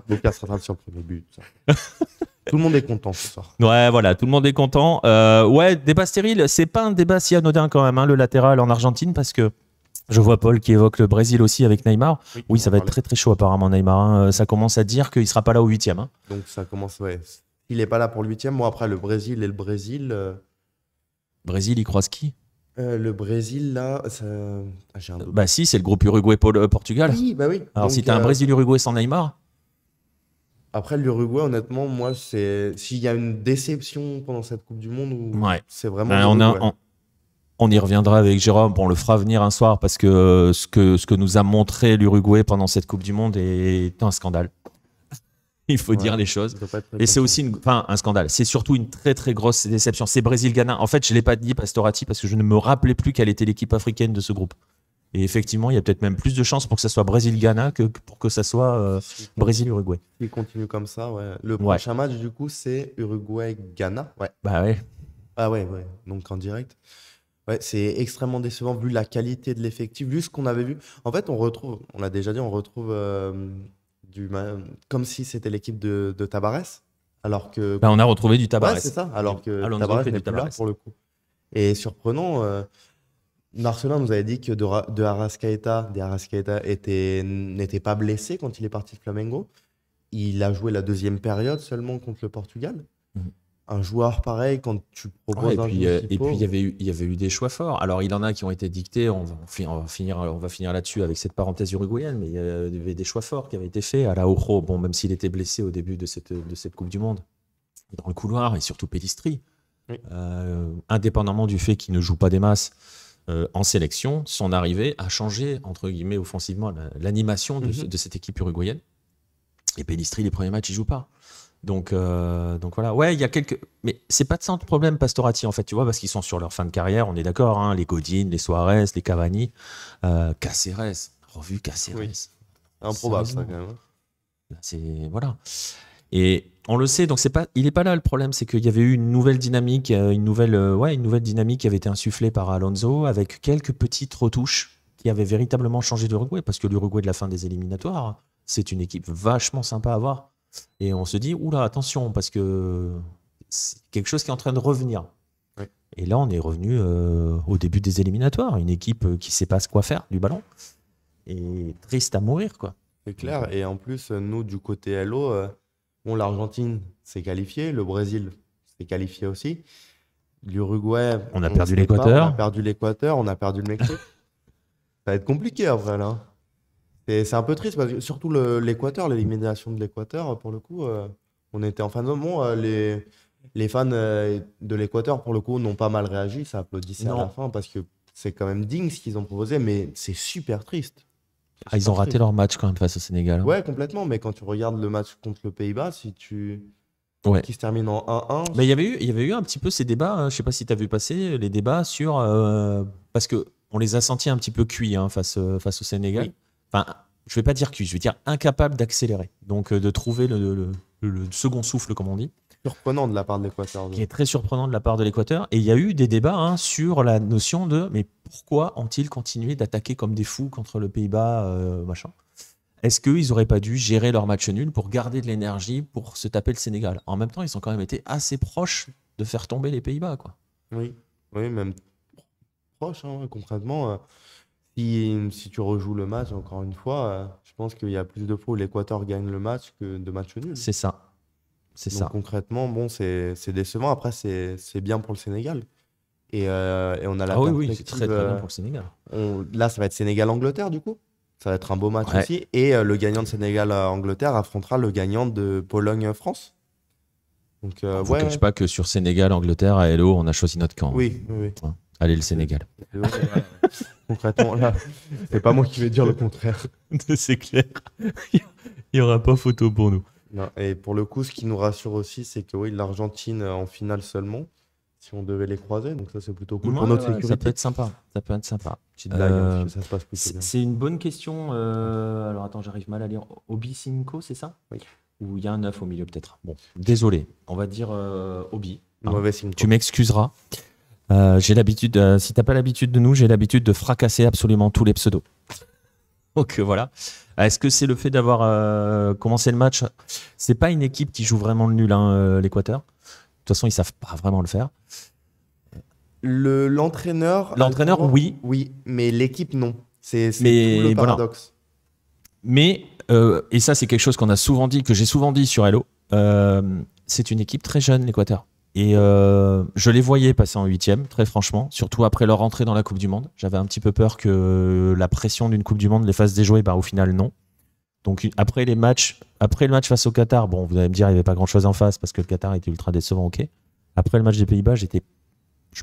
Boca se rattrape sur le premier but. Ça. Tout le monde est content ce soir. Ouais, voilà, tout le monde est content. Ouais, débat stérile, c'est pas un débat si anodin quand même, hein, le latéral en Argentine, parce que je vois Paul qui évoque le Brésil aussi avec Neymar. Oui, ça va être très très chaud apparemment, Neymar. Hein. Ça commence à dire qu'il sera pas là au 8e. Hein. Donc ça commence, ouais. Il est pas là pour le 8e. Moi, après, le Brésil et le Brésil. Brésil, il croise qui le Brésil, là, ça... j'ai un doute. Bah si, c'est le groupe Uruguay-Portugal. Oui, bah oui. Alors donc, si t'as un Brésil-Uruguay sans Neymar. Après, l'Uruguay, honnêtement, moi, c'est s'il y a une déception pendant cette Coupe du Monde, c'est vraiment on y reviendra avec Jérôme, on le fera venir un soir parce que ce que nous a montré l'Uruguay pendant cette Coupe du Monde est un scandale. Il faut dire les choses. Et c'est aussi un scandale. C'est surtout une très très grosse déception. C'est Brésil-Ghana. En fait, je ne l'ai pas dit, Pastorati, parce que je ne me rappelais plus quelle était l'équipe africaine de ce groupe. Et effectivement, il y a peut-être même plus de chances pour que ça soit Brésil-Ghana que pour que ça soit Brésil-Uruguay. Il continue comme ça, ouais. Le prochain match, du coup, c'est Uruguay-Ghana. Ouais. Bah ouais. Ah ouais. Donc en direct. Ouais, c'est extrêmement décevant vu la qualité de l'effectif, vu ce qu'on avait vu. En fait, on l'a déjà dit, on retrouve comme si c'était l'équipe de Tabarès. Alors que. Bah, on a retrouvé du Tabarès. Ouais, c'est ça. Alors que Tabarès n'est plus là pour le coup. Et surprenant. Marcelin nous avait dit que de Arrascaeta n'était pas blessé quand il est parti de Flamengo. Il a joué la deuxième période seulement contre le Portugal. Un joueur pareil, quand tu proposes un joueur et puis il y avait eu des choix forts. Alors il y en a qui ont été dictés, on va finir là-dessus avec cette parenthèse uruguayenne, mais il y avait des choix forts qui avaient été faits. Araujo, bon, même s'il était blessé au début de cette Coupe du Monde, dans le couloir, et surtout Pellistri, indépendamment du fait qu'il ne joue pas des masses, en sélection, son arrivée a changé, entre guillemets, offensivement, l'animation de cette équipe uruguayenne. Et Pellistri, les premiers matchs, il ne joue pas. Donc voilà. Ouais, il y a quelques. Mais c'est pas de ça le problème, Pastorati, en fait, tu vois, parce qu'ils sont sur leur fin de carrière, on est d'accord, hein, les Godin, les Suarez, les Cavani, Cáceres, revu Cáceres. Oui. Improbable, ça, quand même. Voilà. Et on le sait, donc il n'est pas là le problème, c'est qu'il y avait eu une nouvelle dynamique, une nouvelle dynamique qui avait été insufflée par Alonso avec quelques petites retouches qui avaient véritablement changé l'Uruguay, parce que l'Uruguay de la fin des éliminatoires, c'est une équipe vachement sympa à voir. Et on se dit, oula, attention, parce que c'est quelque chose qui est en train de revenir. Oui. Et là, on est revenu au début des éliminatoires, une équipe qui ne sait pas quoi faire du ballon, et triste à mourir, quoi. C'est clair, et en plus, nous, du côté LO, l'Argentine s'est qualifiée, le Brésil s'est qualifié aussi. L'Uruguay, on a perdu l'Équateur. On a perdu l'Équateur, on a perdu le Mexique. Ça va être compliqué après là. C'est un peu triste parce que surtout l'Équateur, l'élimination de l'Équateur, pour le coup, on était en fin de zone. Bon, les fans de l'Équateur, pour le coup, n'ont pas mal réagi, ça applaudissait à la fin parce que c'est quand même digne ce qu'ils ont proposé, mais c'est super triste. Ils ont raté leur match quand même face au Sénégal. Hein. Ouais, complètement. Mais quand tu regardes le match contre le Pays-Bas, qui se termine en 1-1. Mais il y avait eu un petit peu ces débats. Hein, je sais pas si tu as vu passer les débats sur parce que on les a sentis un petit peu cuits face au Sénégal. Oui. Enfin, je vais pas dire cuits, je vais dire incapables d'accélérer. Donc de trouver le second souffle, comme on dit. Surprenant de la part de l'Équateur. qui est très surprenant de la part de l'Équateur. Et il y a eu des débats sur la notion de mais pourquoi ont-ils continué d'attaquer comme des fous contre le Pays-Bas, machin. Est-ce qu'ils n'auraient pas dû gérer leur match nul pour garder de l'énergie pour se taper le Sénégal? En même temps, ils ont quand même été assez proches de faire tomber les Pays-Bas, quoi. Oui, oui, même proche, hein, concrètement. Si tu rejoues le match, encore une fois, je pense qu'il y a plus de fois où l'Équateur gagne le match que de matchs nuls. C'est ça. C'est Donc ça. concrètement, bon, c'est décevant. Après, c'est bien pour le Sénégal. Et on a la Ah oui, c'est perspective. très très bien pour le Sénégal. Là, ça va être Sénégal-Angleterre, du coup. Ça va être un beau match Ouais. aussi. Et le gagnant de Sénégal-Angleterre affrontera le gagnant de Pologne-France. Donc, Je ne vous ouais, cache pas que sur Sénégal, Angleterre, à Hello, on a choisi notre camp. oui, oui, oui. Allez, le Sénégal. Concrètement, là, c'est pas moi qui vais dire le contraire. C'est clair. Il n'y aura pas photo pour nous. Non, et pour le coup, ce qui nous rassure aussi, c'est que oui, l'Argentine en finale seulement, si on devait les croiser. Donc ça, c'est plutôt cool pour notre sécurité. Ça peut être sympa. Ça peut être sympa. Petite blague, hein, parce que ça se passe plutôt bien. C'est une bonne question. Alors attends, j'arrive mal à lire. Obi Cinco, c'est ça? Oui. Ou il y a un 9 au milieu peut-être. Bon, désolé. On va dire Obi. Hein. Mauvais signe. Tu m'excuseras. J'ai l'habitude, si t'as pas l'habitude de nous, j'ai l'habitude de fracasser absolument tous les pseudos. Donc voilà. Est-ce que c'est le fait d'avoir commencé le match? C'est pas une équipe qui joue vraiment le nul, hein, l'Équateur. De toute façon, ils savent pas vraiment le faire. L'entraîneur. L'entraîneur, oui. Oui, mais l'équipe, non. C'est tout Mais le voilà. paradoxe. Mais, et ça c'est quelque chose qu'on a souvent dit, que j'ai souvent dit sur Hello, c'est une équipe très jeune, l'Équateur. Et je les voyais passer en 8e, très franchement, surtout après leur entrée dans la Coupe du Monde. J'avais un petit peu peur que la pression d'une Coupe du Monde les fasse déjouer, au final non. Donc après le match face au Qatar, bon, vous allez me dire il n'y avait pas grand-chose en face parce que le Qatar était ultra décevant, ok. Après le match des Pays-Bas, je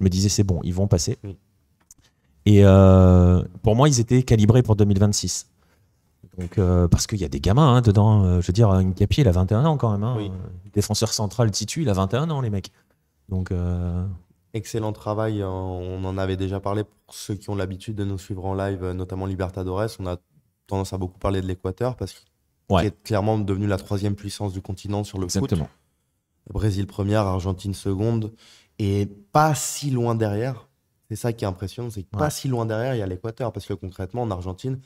me disais c'est bon, ils vont passer. Oui. Et pour moi, ils étaient calibrés pour 2026. Donc, parce qu'il y a des gamins dedans. Je veux dire, Ngapi, il a 21 ans quand même. Hein. Oui. Défenseur central Titu, il a 21 ans, les mecs. Donc, Excellent travail. On en avait déjà parlé pour ceux qui ont l'habitude de nous suivre en live, notamment Libertadores. On a tendance à beaucoup parler de l'Équateur parce qu'il est clairement devenu la 3e puissance du continent sur le exactement. foot. Brésil première, Argentine seconde. Et pas si loin derrière. C'est ça qui est impressionnant, c'est que pas si loin derrière, il y a l'Équateur. Parce que concrètement, en Argentine,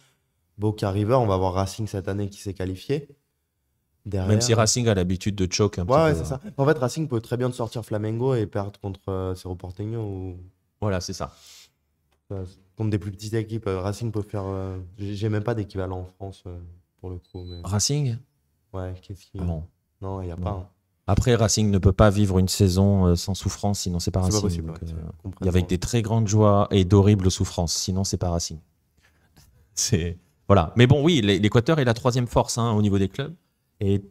Boca River, on va voir Racing cette année qui s'est qualifié. Derrière, même si Racing a l'habitude de choke un petit ouais, peu. c'est ça. En fait, Racing peut très bien te sortir Flamengo et perdre contre Cerro Porteño ou Voilà, c'est ça. contre des plus petites équipes. Racing peut faire. J'ai même pas d'équivalent en France pour le coup. Mais... Racing? Ouais, qu'est-ce qu'il y a? Non. Non, il n'y a pas. Hein. Après, Racing ne peut pas vivre une saison sans souffrance, sinon c'est pas C'est Racing. pas possible. Donc, Ouais, et avec des très grandes joies et d'horribles souffrances, sinon c'est pas Racing. C'est voilà. Mais bon, oui, l'Équateur est la 3e force au niveau des clubs et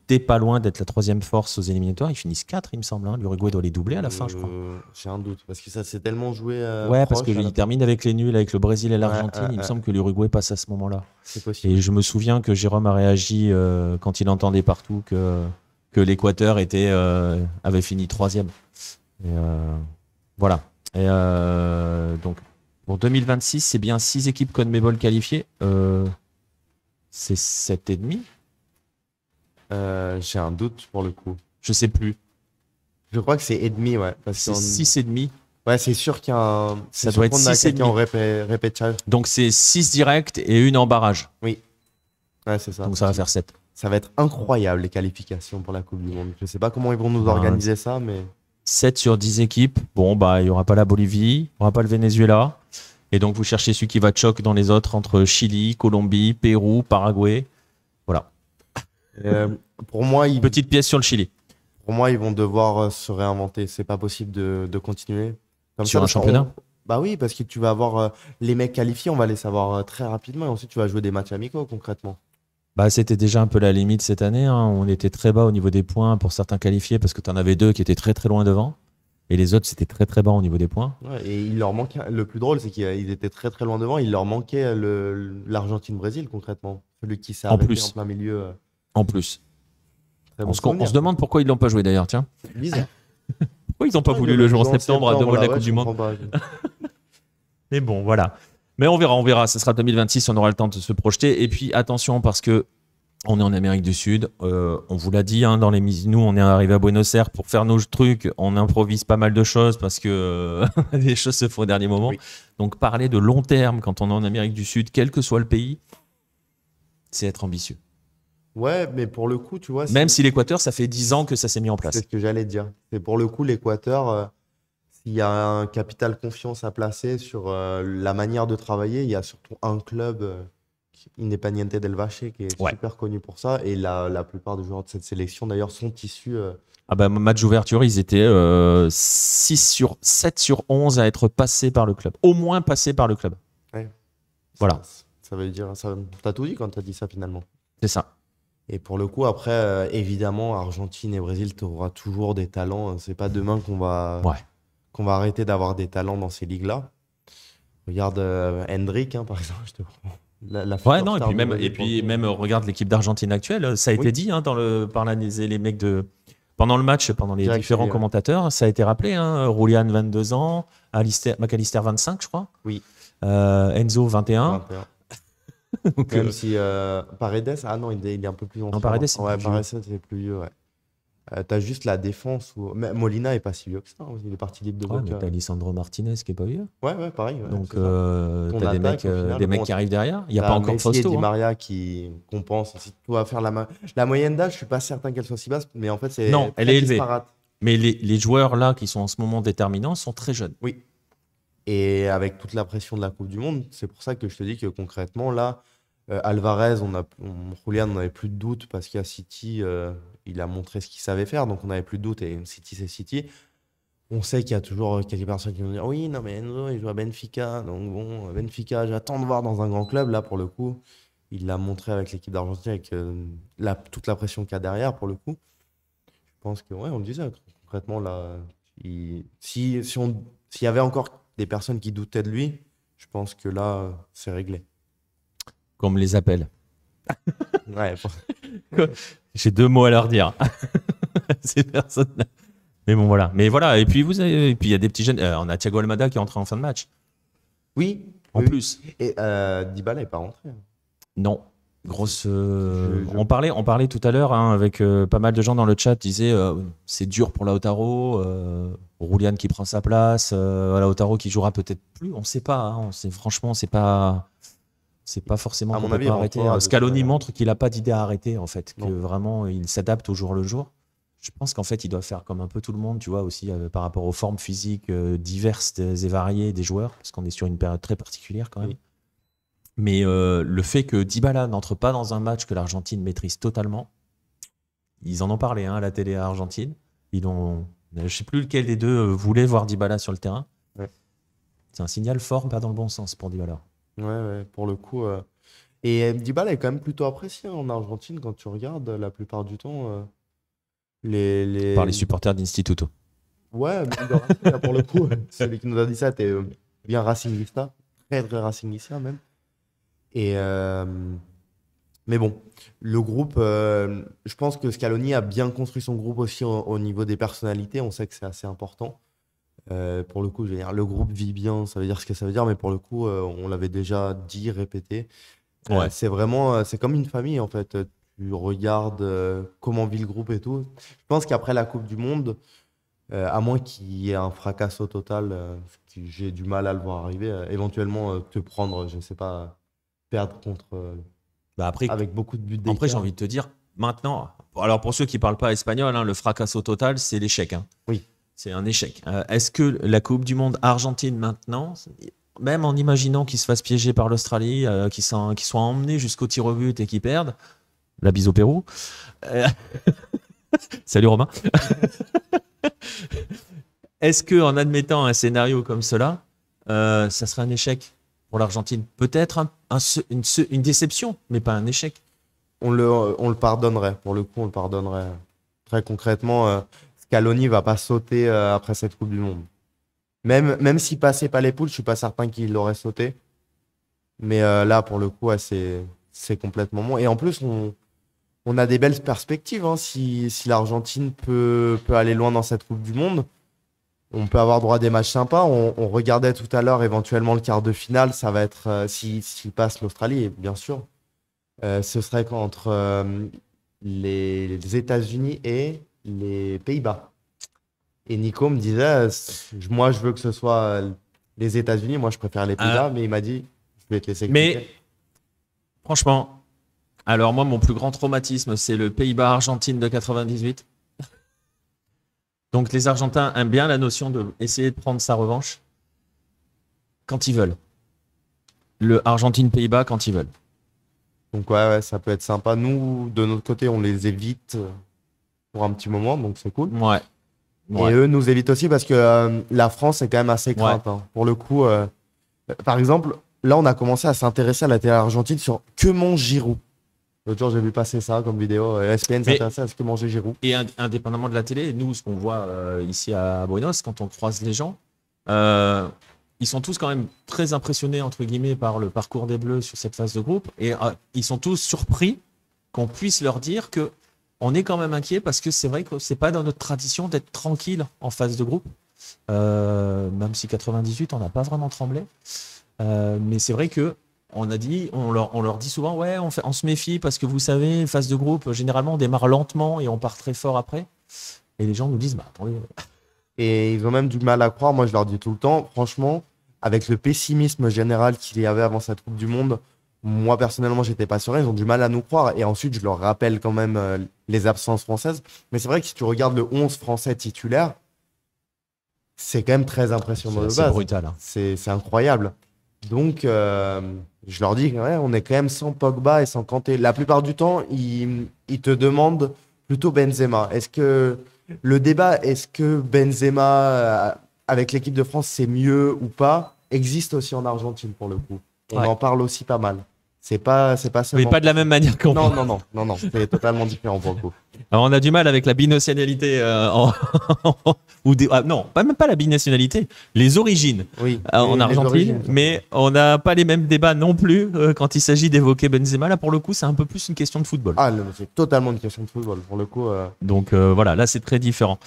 t'es pas loin d'être la 3e force aux éliminatoires. Ils finissent 4, il me semble. L'Uruguay doit les doubler à la fin, je crois. J'ai un doute parce que ça s'est tellement joué. Ouais, parce proche, qu'ils terminent avec les nuls, avec le Brésil et l'Argentine. Il me ouais. semble que l'Uruguay passe à ce moment-là. C'est possible. Et je me souviens que Jérôme a réagi quand il entendait partout que l'Équateur avait fini 3e. Et voilà. Et donc, pour 2026, c'est bien 6 équipes CONMEBOL qualifiées. C'est 7,5. J'ai un doute pour le coup. Je sais plus. Je crois que c'est et demi, ouais. C'est 6,5. Ouais, c'est sûr qu'il y a un. Ça doit être 6,5. en répétage. Donc c'est 6 directs et une en barrage. Oui. Ouais, c'est ça. Donc ça va faire 7. Ça va être incroyable les qualifications pour la Coupe du Monde. Je sais pas comment ils vont nous organiser ça, mais. 7 sur 10 équipes. Bon, il n'y aura pas la Bolivie, il n'y aura pas le Venezuela. Et donc vous cherchez celui qui va choc dans les autres entre Chili, Colombie, Pérou, Paraguay. Voilà. Pour moi, Petite pièce sur le Chili. Pour moi, ils vont devoir se réinventer. C'est pas possible de continuer. Comme Sur ça, un championnat Bah oui, parce que tu vas avoir les mecs qualifiés, on va les savoir très rapidement. Et ensuite, tu vas jouer des matchs amicaux concrètement. C'était déjà un peu la limite cette année. On était très bas au niveau des points pour certains qualifiés parce que tu en avais 2 qui étaient très très loin devant. Et les autres, c'était très très bas au niveau des points. Ouais, et il leur manquait. Le plus drôle, c'est qu'ils étaient très très loin devant. Il leur manquait l'Argentine-Brésil concrètement. Celui qui s'est arrêté en plein milieu. En plus. Bon on se demande pourquoi ils ne l'ont pas joué d'ailleurs. Tiens. Bizarre. Pourquoi ils n'ont pas voulu le jouer en septembre à 2 mois de la Coupe du Monde? Mais bon, voilà. Mais on verra. Ce sera 2026, on aura le temps de se projeter. Et puis attention, parce que On est en Amérique du Sud. On vous l'a dit, hein, nous, on est arrivé à Buenos Aires pour faire nos trucs. On improvise pas mal de choses parce que les choses se font au dernier moment. Oui. Donc, parler de long terme quand on est en Amérique du Sud, quel que soit le pays, c'est être ambitieux. Ouais, mais pour le coup, tu vois, Même si l'Équateur, ça fait 10 ans que ça s'est mis en place. c'est ce que j'allais dire. C'est pour le coup, l'Équateur, s'il y a un capital confiance à placer sur la manière de travailler, il y a surtout un club, Independiente del Valle, qui est Ouais. super connu pour ça. Et la plupart des joueurs de cette sélection, d'ailleurs, sont issus. Ah bah, match d'ouverture, ils étaient 7 sur 11 à être passés par le club. Au moins passés par le club. Ouais. Voilà. Ça veut dire. T'as tout dit quand t'as dit ça finalement. C'est ça. Et pour le coup, après, évidemment, Argentine et Brésil, tu auras toujours des talents. C'est pas demain qu'on va arrêter d'avoir des talents dans ces ligues-là. Regarde Hendrick, hein, par exemple. La Ouais, future non, star du Brésil, et pour le puis coup. même regarde l'équipe d'Argentine actuelle. Ça a été Oui. dit, hein, les mecs pendant le match, pendant les Direct, différents ouais. commentateurs, ça a été rappelé. Hein, Julian, 22 ans, McAllister, 25, je crois. Oui. Enzo, 21. 21. Donc, Même si Paredes, ah non, il est un peu plus ancien. Paredes, c'est ouais, plus vieux. Paredes, c'est plus vieux, ouais. T'as juste la défense. Mais Molina est pas si vieux que ça, hein. Il est parti libre de ouais, mais Boca. t'as Lisandro Martinez qui est pas vieux. Ouais, pareil. Ouais, Donc, c'est ça. Ton t'as des attaque, mecs, au final, des mecs bon, qui arrivent derrière. Il n'y a t'as pas encore Messi et Fausto. Di Hein. Maria qui compensent. Si tu dois faire la moyenne d'âge, je suis pas certain qu'elle soit si basse, mais en fait, c'est Non, elle très est élevée. disparate. Mais les joueurs là qui sont en ce moment déterminants sont très jeunes. Oui. Et avec toute la pression de la Coupe du Monde, c'est pour ça que je te dis que concrètement, là, Alvarez, Julian, on n'avait plus de doute parce qu'à City, il a montré ce qu'il savait faire, donc on n'avait plus de doute. Et City, c'est City. On sait qu'il y a toujours quelques personnes qui vont dire oui, non, mais Enzo, il joue à Benfica. Donc bon, Benfica, j'attends de voir dans un grand club. Là, pour le coup, il l'a montré avec l'équipe d'Argentine, avec toute la pression qu'il y a derrière, pour le coup. Je pense que, ouais, on le disait, concrètement, là, s'il y avait encore des personnes qui doutaient de lui, je pense que là, c'est réglé. Qu'on me les appelle. Ouais, J'ai 2 mots à leur dire. Ces personnes-là. Mais bon, voilà. Mais voilà. Et puis, il y a des petits jeunes. On a Thiago Almada qui est entré en fin de match. oui. En oui. plus. Et Dybala n'est pas rentré. Non. Grosse. On parlait tout à l'heure hein, avec pas mal de gens dans le chat. Disaient c'est dur pour Lautaro. Julian qui prend sa place. Lautaro qui jouera peut-être plus. On ne sait pas. Hein. Franchement, c'est pas. C'est pas forcément À qu'on mon peut avis, pas il arrêter. rentrera de Scaloni toute manière. montre qu'il n'a pas d'idée à arrêter, en fait. Que Non. vraiment, il s'adapte au jour le jour. Je pense qu'en fait, il doit faire comme un peu tout le monde, tu vois, aussi par rapport aux formes physiques diverses et variées des joueurs, parce qu'on est sur une période très particulière quand même. Oui. Mais le fait que Dybala n'entre pas dans un match que l'Argentine maîtrise totalement, ils en ont parlé hein, à la télé argentine. Je ne sais plus lequel des deux voulait voir Dybala sur le terrain. Ouais. C'est un signal fort, pas dans le bon sens pour Dybala. Ouais, pour le coup. Et Dybala est quand même plutôt apprécié hein, en Argentine quand tu regardes la plupart du temps. Par les supporters d'Instituto. Ouais, mais de Racing, là, pour le coup, celui qui nous a dit ça, t'es bien racingista, très très racingista même. Et mais bon, le groupe, je pense que Scaloni a bien construit son groupe aussi au niveau des personnalités. On sait que c'est assez important. Pour le coup, je veux dire, le groupe vit bien, ça veut dire ce que ça veut dire, mais pour le coup, on l'avait déjà dit, répété. Ouais. C'est vraiment, c'est comme une famille en fait. Tu regardes comment vit le groupe et tout. Je pense qu'après la Coupe du Monde, à moins qu'il y ait un fracasso total, j'ai du mal à le voir arriver, éventuellement te prendre, je ne sais pas, perdre contre Après, avec beaucoup de buts d'écart. Après, j'ai envie de te dire, maintenant, alors pour ceux qui ne parlent pas espagnol, hein, le fracasso total, c'est l'échec. Hein. Oui. C'est un échec. Est-ce que la Coupe du Monde Argentine maintenant, même en imaginant qu'ils se fassent piéger par l'Australie, qu'ils soient emmenés jusqu'au tir au but et qu'ils perdent, la bise au Pérou. Salut Romain. Est-ce qu'en admettant un scénario comme cela, ça serait un échec pour l'Argentine? Peut-être une déception, mais pas un échec. On le pardonnerait, pour le coup, on le pardonnerait. Très concrètement, Scaloni va pas sauter après cette Coupe du Monde. Même s'il passait pas les poules, je suis pas certain qu'il l'aurait sauté. Mais là, pour le coup, ouais, c'est complètement bon. Et en plus, on a des belles perspectives. Hein. Si l'Argentine peut aller loin dans cette Coupe du Monde, on peut avoir droit à des matchs sympas. On regardait tout à l'heure éventuellement le quart de finale. Ça va être s'il passe l'Australie, bien sûr. Ce serait entre les États-Unis et les Pays-Bas. Et Nico me disait, moi je veux que ce soit les États-Unis, moi je préfère les Pays-Bas, mais il m'a dit, je vais te laisser expliquer. Mais franchement, alors moi, mon plus grand traumatisme, c'est le Pays-Bas-Argentine de 98. Donc les Argentins aiment bien la notion d'essayer de prendre sa revanche quand ils veulent. Le Argentine-Pays-Bas quand ils veulent. Donc ouais, ça peut être sympa. Nous, de notre côté, on les évite pour un petit moment, donc c'est cool. Ouais. Et eux nous évitent aussi parce que la France est quand même assez crainte. Hein. Pour le coup, par exemple, là, on a commencé à s'intéresser à la télé argentine sur Que mange Giroud. L'autre jour, j'ai vu passer ça comme vidéo. ESPN s'intéressait à ce que mangeait Giroud. Et indépendamment de la télé, nous, ce qu'on voit ici à Buenos, quand on croise les gens, ils sont tous quand même très impressionnés, entre guillemets, par le parcours des Bleus sur cette phase de groupe. Et ils sont tous surpris qu'on puisse leur dire que on est quand même inquiet parce que c'est vrai que c'est pas dans notre tradition d'être tranquille en phase de groupe. Même si 98, on n'a pas vraiment tremblé. Mais c'est vrai que on leur dit souvent, ouais, on se méfie parce que vous savez, phase de groupe, généralement, on démarre lentement et on part très fort après. Et les gens nous disent, bah attendez. Et ils ont même du mal à croire. Moi, je leur dis tout le temps, franchement, avec le pessimisme général qu'il y avait avant cette Coupe du Monde, moi, personnellement, j'étais pas serein. Ils ont du mal à nous croire. Et ensuite, je leur rappelle quand même les absences françaises. Mais c'est vrai que si tu regardes le 11 français titulaire, c'est quand même très impressionnant de base. C'est brutal. Hein. C'est incroyable. Donc, je leur dis, ouais, on est quand même sans Pogba et sans Kanté. La plupart du temps, ils te demandent plutôt Benzema. Le débat, est-ce que Benzema, avec l'équipe de France, c'est mieux ou pas, existe aussi en Argentine pour le coup. On en parle aussi pas mal. C'est pas seulement. Mais pas de la même manière qu'on Non, c'est totalement différent pour le coup. Alors on a du mal avec la binationalité non, même pas la binationalité, les origines en Argentine, mais on n'a pas les mêmes débats non plus quand il s'agit d'évoquer Benzema. Là pour le coup, c'est un peu plus une question de football. Ah, c'est totalement une question de football pour le coup. Donc voilà, là c'est très différent.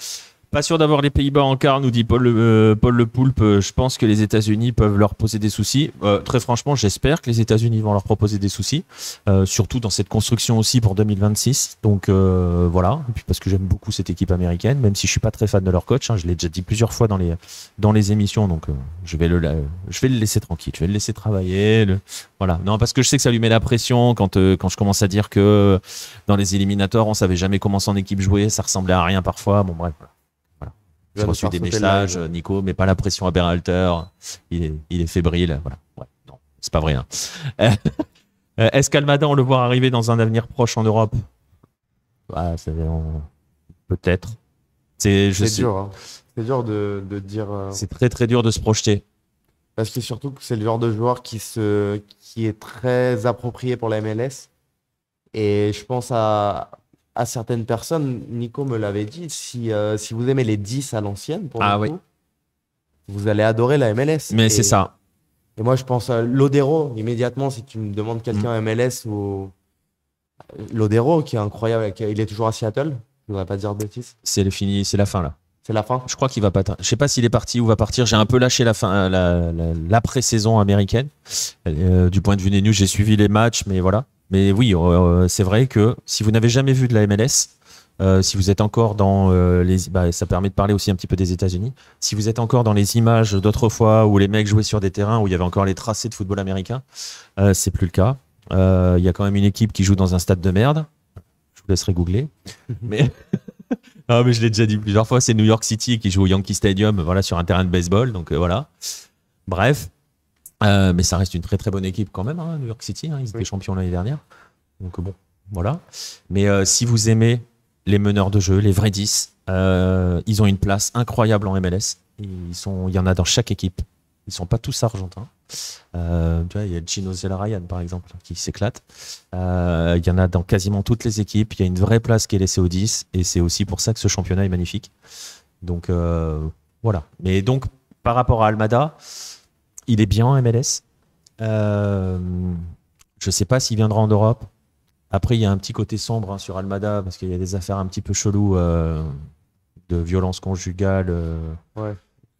Pas sûr d'avoir les Pays-Bas en quart, nous dit Paul Le Poulpe. Je pense que les États-Unis peuvent leur poser des soucis. Très franchement, j'espère que les États-Unis vont leur proposer des soucis, surtout dans cette construction aussi pour 2026. Donc voilà. Et puis parce que j'aime beaucoup cette équipe américaine, même si je suis pas très fan de leur coach. Hein, je l'ai déjà dit plusieurs fois dans les émissions. Donc je vais le laisser tranquille. Je vais le laisser travailler. Voilà. Non, parce que je sais que ça lui met la pression quand je commence à dire que dans les éliminatoires, on savait jamais comment son équipe jouait. Ça ressemblait à rien parfois. Bon bref. J'ai reçu des messages, Nico, mais pas la pression à Berhalter. Il est fébrile. Voilà. Ouais, non, c'est pas vrai. Hein. Est-ce qu'Almada, on le voit arriver dans un avenir proche en Europe? Peut-être. C'est dur. Hein. C'est dur de dire. C'est très très dur de se projeter. Parce que surtout que c'est le genre de joueur qui est très approprié pour la MLS. Et je pense à certaines personnes, Nico me l'avait dit, si vous aimez les 10 à l'ancienne, pour le coup, vous allez adorer la MLS. Mais c'est ça. Et moi, je pense à Lodero, immédiatement, si tu me demandes quelqu'un à MLS ou Lodero, qui est incroyable, il est toujours à Seattle, je ne voudrais pas dire de bêtises. C'est la fin, là. C'est la fin. Je crois qu'il va pas. Je sais pas s'il est parti ou va partir. J'ai un peu lâché l'après-saison américaine. Du point de vue des news, j'ai suivi les matchs, mais voilà. Mais oui, c'est vrai que si vous n'avez jamais vu de la MLS, si vous êtes encore dans ça permet de parler aussi un petit peu des États-Unis. Si vous êtes encore dans les images d'autrefois où les mecs jouaient sur des terrains où il y avait encore les tracés de football américain, c'est plus le cas. Il y a quand même une équipe qui joue dans un stade de merde. Je vous laisserai googler. Mais mais je l'ai déjà dit plusieurs fois, c'est New York City qui joue au Yankee Stadium, voilà, sur un terrain de baseball. Donc voilà. Bref. Mais ça reste une très très bonne équipe quand même, hein, New York City. Hein, ils étaient champions l'année dernière. Donc bon, voilà. Mais si vous aimez les meneurs de jeu, les vrais 10, ils ont une place incroyable en MLS. Il y en a dans chaque équipe. Ils sont pas tous argentins. Tu vois, il y a Gino Zelarayan par exemple qui s'éclate. Il y en a dans quasiment toutes les équipes. Il y a une vraie place qui est laissée aux 10 et c'est aussi pour ça que ce championnat est magnifique. Donc voilà. Mais donc par rapport à Almada, il est bien en MLS. Je ne sais pas s'il viendra en Europe. Après, il y a un petit côté sombre sur Almada parce qu'il y a des affaires un petit peu cheloues de violence conjugale. Ouais,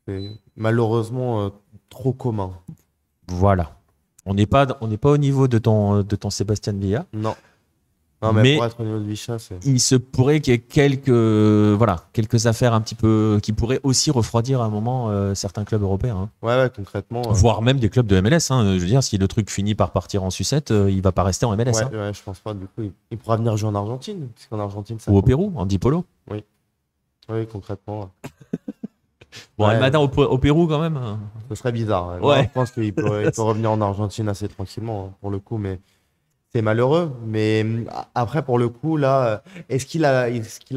c'est malheureusement trop commun. Voilà. On n'est pas au niveau de ton Sébastien Villa. Non. Non, mais pour être au niveau de Vichat, il se pourrait qu'il y ait quelques affaires un petit peu qui pourraient aussi refroidir à un moment certains clubs européens. Hein. Ouais, concrètement. Voire même des clubs de MLS. Hein. Je veux dire, si le truc finit par partir en sucette, il va pas rester en MLS. Ouais, je pense pas. Du coup, il pourra venir jouer en Argentine. Parce qu'en Argentine, ça ou au Pérou, en dipolo. Oui, concrètement. Bon, Almada au Pérou quand même. Ce serait bizarre. Ouais. Je pense qu'il peut revenir en Argentine assez tranquillement pour le coup, mais c'est malheureux. Mais après, pour le coup, là, est-ce qu'il a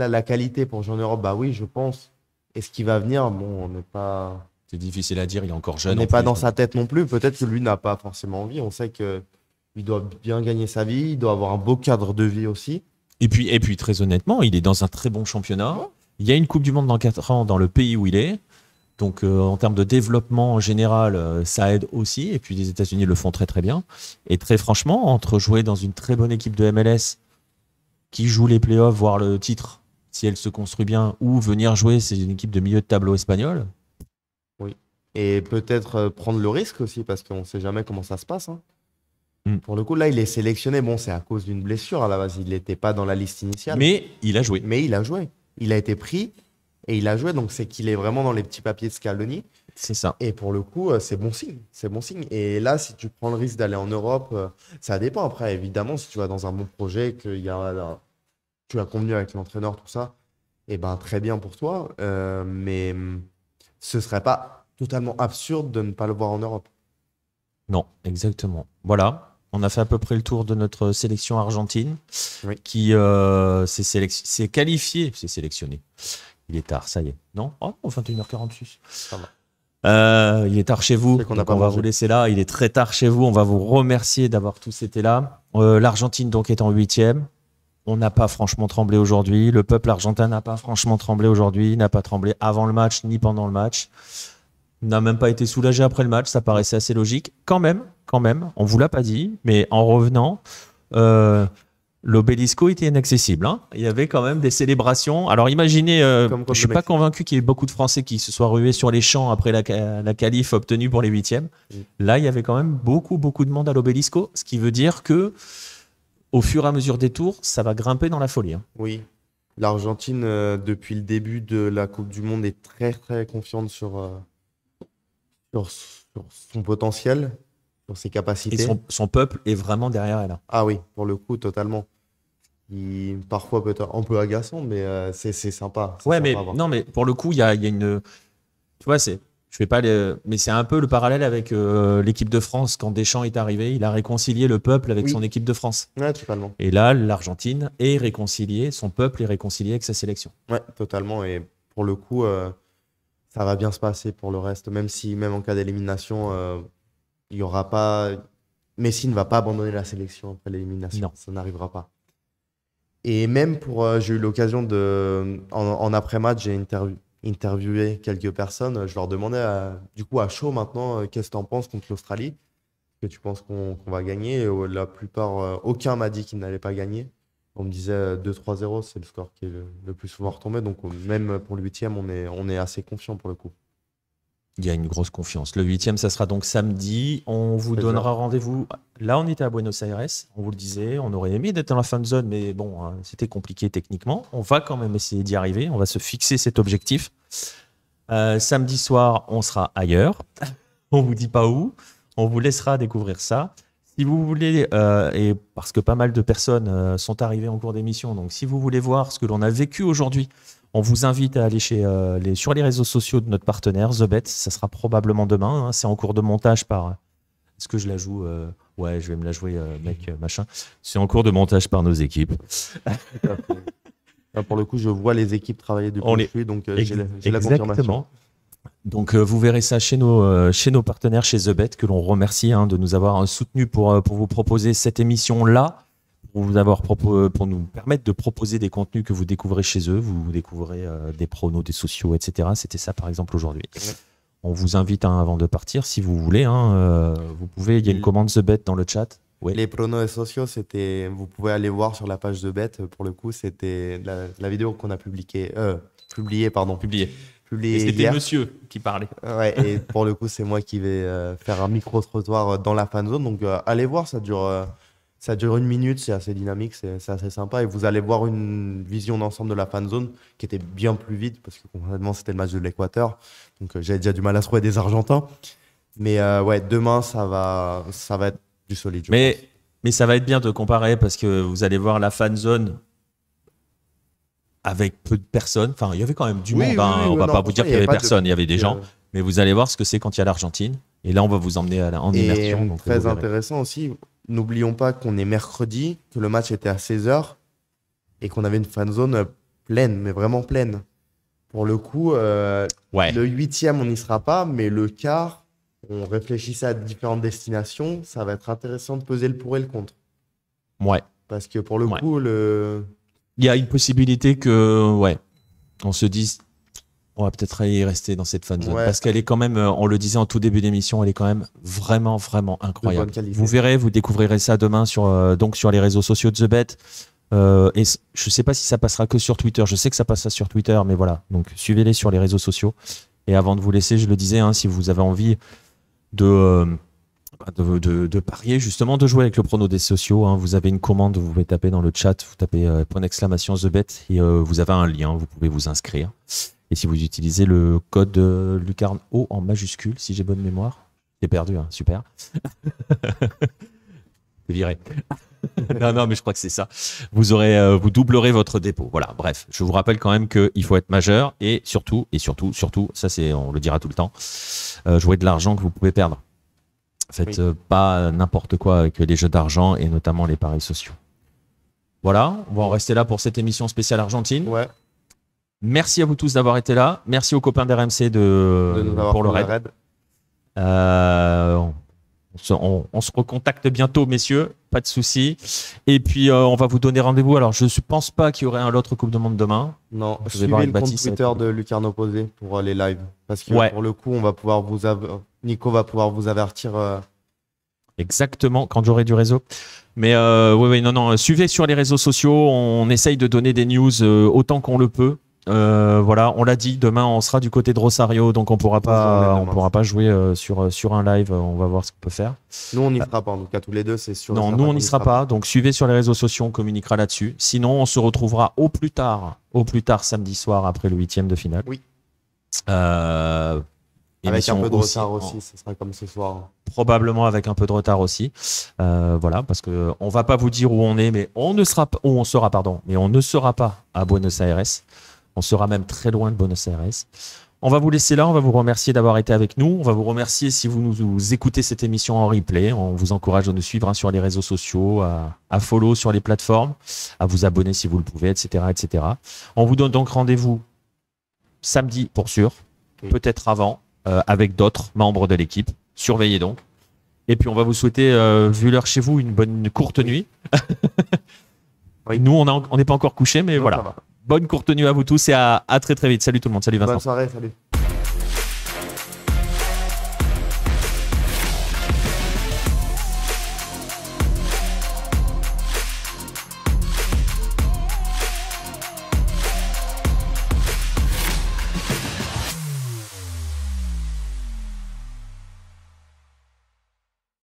la qualité pour jouer en Europe? Bah oui, je pense. Est-ce qu'il va venir? Bon, on n'est pas. C'est difficile à dire, il est encore jeune. On n'est pas dans sa tête non plus. Peut-être que lui n'a pas forcément envie. On sait qu'il doit bien gagner sa vie, il doit avoir un beau cadre de vie aussi. Et puis très honnêtement, il est dans un très bon championnat. Ouais. Il y a une Coupe du Monde dans 4 ans dans le pays où il est. Donc en termes de développement en général, ça aide aussi. Et puis les États-Unis le font très très bien. Et très franchement, entre jouer dans une très bonne équipe de MLS qui joue les playoffs, voire le titre, si elle se construit bien, ou venir jouer, c'est une équipe de milieu de tableau espagnol. Oui. Et peut-être prendre le risque aussi, parce qu'on ne sait jamais comment ça se passe. Hein. Pour le coup, là, il est sélectionné. Bon, c'est à cause d'une blessure à la base. Il n'était pas dans la liste initiale. Mais il a joué. Il a été pris. Et il a joué, donc c'est qu'il est vraiment dans les petits papiers de Scaloni. C'est ça. Et pour le coup, c'est bon signe. C'est bon signe. Et là, si tu prends le risque d'aller en Europe, ça dépend. Après, évidemment, si tu vas dans un bon projet, que tu as convenu avec l'entraîneur, tout ça, et ben très bien pour toi. Mais ce serait pas totalement absurde de ne pas le voir en Europe. Non, exactement. Voilà. On a fait à peu près le tour de notre sélection argentine, oui. Qui s'est qualifiée, s'est sélectionnée. Il est tard, ça y est. Non ? Oh, 21h46. Ça va. Il est tard chez vous. On va vous laisser là. Il est très tard chez vous. On va vous remercier d'avoir tous été là. L'Argentine donc est en 8e. On n'a pas franchement tremblé aujourd'hui. Le peuple argentin n'a pas franchement tremblé aujourd'hui. N'a pas tremblé avant le match ni pendant le match. N'a même pas été soulagé après le match. Ça paraissait assez logique. Quand même. On vous l'a pas dit. Mais en revenant... l'Obélisco était inaccessible. Hein. Il y avait quand même des célébrations. Alors imaginez, je ne suis pas convaincu qu'il y ait beaucoup de Français qui se soient rués sur les champs après la qualif obtenue pour les 8e. Là, il y avait quand même beaucoup de monde à l'Obélisco, ce qui veut dire que au fur et à mesure des tours, ça va grimper dans la folie. Hein. Oui, l'Argentine, depuis le début de la Coupe du Monde, est très très confiante sur son potentiel, sur ses capacités. Et son peuple est vraiment derrière elle. Ah oui, pour le coup, totalement. Parfois peut-être un peu agaçant, mais c'est sympa. Ouais, mais non, mais pour le coup, il y a une. Tu vois, mais c'est un peu le parallèle avec l'équipe de France quand Deschamps est arrivé. Il a réconcilié le peuple avec son équipe de France. Ouais, totalement. Et là, l'Argentine est réconciliée, son peuple est réconcilié avec sa sélection. Ouais, totalement. Et pour le coup, ça va bien se passer pour le reste, même en cas d'élimination, il y aura pas. Messi ne va pas abandonner la sélection après l'élimination. Non, ça n'arrivera pas. Et même j'ai eu l'occasion en après-match, j'ai interviewé quelques personnes. Je leur demandais, du coup, à chaud maintenant, qu'est-ce que tu en penses contre l'Australie? Est-ce que tu penses qu'on va gagner? Et la plupart, aucun m'a dit qu'il n'allait pas gagner. On me disait 2-3-0, c'est le score qui est le plus souvent retombé. Donc, même pour le 8e, on est assez confiant pour le coup. Il y a une grosse confiance. Le 8e, ça sera donc samedi. On vous donnera rendez-vous. Là, on était à Buenos Aires. On vous le disait. On aurait aimé d'être dans la fan zone, mais bon, hein, c'était compliqué techniquement. On va quand même essayer d'y arriver. On va se fixer cet objectif. Samedi soir, on sera ailleurs. On ne vous dit pas où. On vous laissera découvrir ça. Si vous voulez, et parce que pas mal de personnes sont arrivées en cours d'émission, donc si vous voulez voir ce que l'on a vécu aujourd'hui, on vous invite à aller sur les réseaux sociaux de notre partenaire, The Bet. Ça sera probablement demain. Hein. C'est en cours de montage par... Est-ce que je la joue Ouais, je vais me la jouer, mec, machin. C'est en cours de montage par nos équipes. Pour le coup, je vois les équipes travailler depuis donc j'ai la confirmation. Donc, vous verrez ça chez nos partenaires, chez The Bet, que l'on remercie de nous avoir soutenus pour vous proposer cette émission-là. Pour nous permettre de proposer des contenus que vous découvrez chez eux. Vous découvrez des pronos, des sociaux, etc. C'était ça, par exemple, aujourd'hui. Ouais. On vous invite, avant de partir, si vous voulez, vous pouvez, il y a une commande The Bet dans le chat. Oui. Les pronos et sociaux, vous pouvez aller voir sur la page The Bet. Pour le coup, c'était la vidéo qu'on a publiée. publié Et c'était hier. monsieur qui parlait. Ouais, et pour le coup, c'est moi qui vais faire un micro-trottoir dans la fan zone. Donc, allez voir, ça dure 1 minute, c'est assez dynamique, c'est assez sympa. Et vous allez voir une vision d'ensemble de la fan zone qui était bien plus vide parce que concrètement, c'était le match de l'Équateur. Donc, j'avais déjà du mal à trouver des Argentins. Mais ouais, demain, ça va être du solide. Mais ça va être bien de comparer parce que vous allez voir la fan zone avec peu de personnes. Enfin, il y avait quand même du monde. On va pas vous dire qu'il y avait personne, il y avait des gens. Mais vous allez voir ce que c'est quand il y a l'Argentine. Et là, on va vous emmener en immersion. Donc très intéressant aussi, n'oublions pas qu'on est mercredi, que le match était à 16h et qu'on avait une fan zone pleine, mais vraiment pleine. Pour le coup, le 8e, on n'y sera pas, mais le quart, on réfléchissait à différentes destinations. Ça va être intéressant de peser le pour et le contre. Ouais. Parce que pour le coup, il y a une possibilité que, on se dise, on va peut-être y rester dans cette fan zone. Parce qu'elle est quand même, on le disait en tout début d'émission, elle est quand même vraiment, vraiment incroyable. Vous verrez, vous découvrirez ça demain donc sur les réseaux sociaux de The Bet. Et je ne sais pas si ça passera que sur Twitter. Je sais que ça passera sur Twitter, mais voilà. Donc, suivez-les sur les réseaux sociaux. Et avant de vous laisser, je le disais, si vous avez envie de parier, justement, de jouer avec le prono des sociaux, vous avez une commande, vous pouvez taper dans le chat, vous tapez !The Bet et vous avez un lien, vous pouvez vous inscrire. Et si vous utilisez le code Lucarne O en majuscule, si j'ai bonne mémoire, j'ai perdu, super. C'est viré. non, mais je crois que c'est ça. Vous doublerez votre dépôt. Voilà, bref. Je vous rappelle quand même qu'il faut être majeur et surtout, ça on le dira tout le temps, jouer de l'argent que vous pouvez perdre. Faites pas n'importe quoi avec les jeux d'argent et notamment les paris sociaux. Voilà, on va en rester là pour cette émission spéciale Argentine. Ouais. Merci à vous tous d'avoir été là. Merci aux copains d'RMC pour le raid. On se recontacte bientôt, messieurs, pas de souci. Et puis, on va vous donner rendez-vous. Alors, je ne pense pas qu'il y aurait un autre Coupe du Monde demain. Non, suivez le compte Twitter de Lucarne Opposé pour les lives. Parce que pour le coup, on va pouvoir Nico va pouvoir vous avertir. Exactement, quand j'aurai du réseau. Mais non, suivez sur les réseaux sociaux. On essaye de donner des news autant qu'on le peut. Voilà, on l'a dit, demain on sera du côté de Rosario, donc on pourra pas jouer sur un live. On va voir ce qu'on peut faire. Nous on n'y sera pas, en tout cas tous les deux, c'est sûr. Non, nous on n'y sera pas. Donc suivez sur les réseaux sociaux, on communiquera là-dessus. Sinon, on se retrouvera au plus tard samedi soir après le 8e de finale. Oui. Avec un peu de retard aussi, ce sera comme ce soir. Probablement avec un peu de retard aussi. Voilà, parce que on va pas vous dire où on est, mais on ne sera pas à Buenos Aires. On sera même très loin de Buenos Aires. On va vous laisser là, on va vous remercier d'avoir été avec nous. On va vous remercier si vous nous écoutez cette émission en replay. On vous encourage de nous suivre sur les réseaux sociaux, à follow sur les plateformes, à vous abonner si vous le pouvez, etc., etc. On vous donne donc rendez-vous samedi pour sûr, peut-être avant, avec d'autres membres de l'équipe. Surveillez donc. Et puis on va vous souhaiter, vu l'heure chez vous, une bonne courte nuit. Nous, on n'est pas encore couchés, mais voilà. Bonne courte nuit à vous tous et à très très vite. Salut tout le monde. Salut Vincent. Bonne soirée, salut.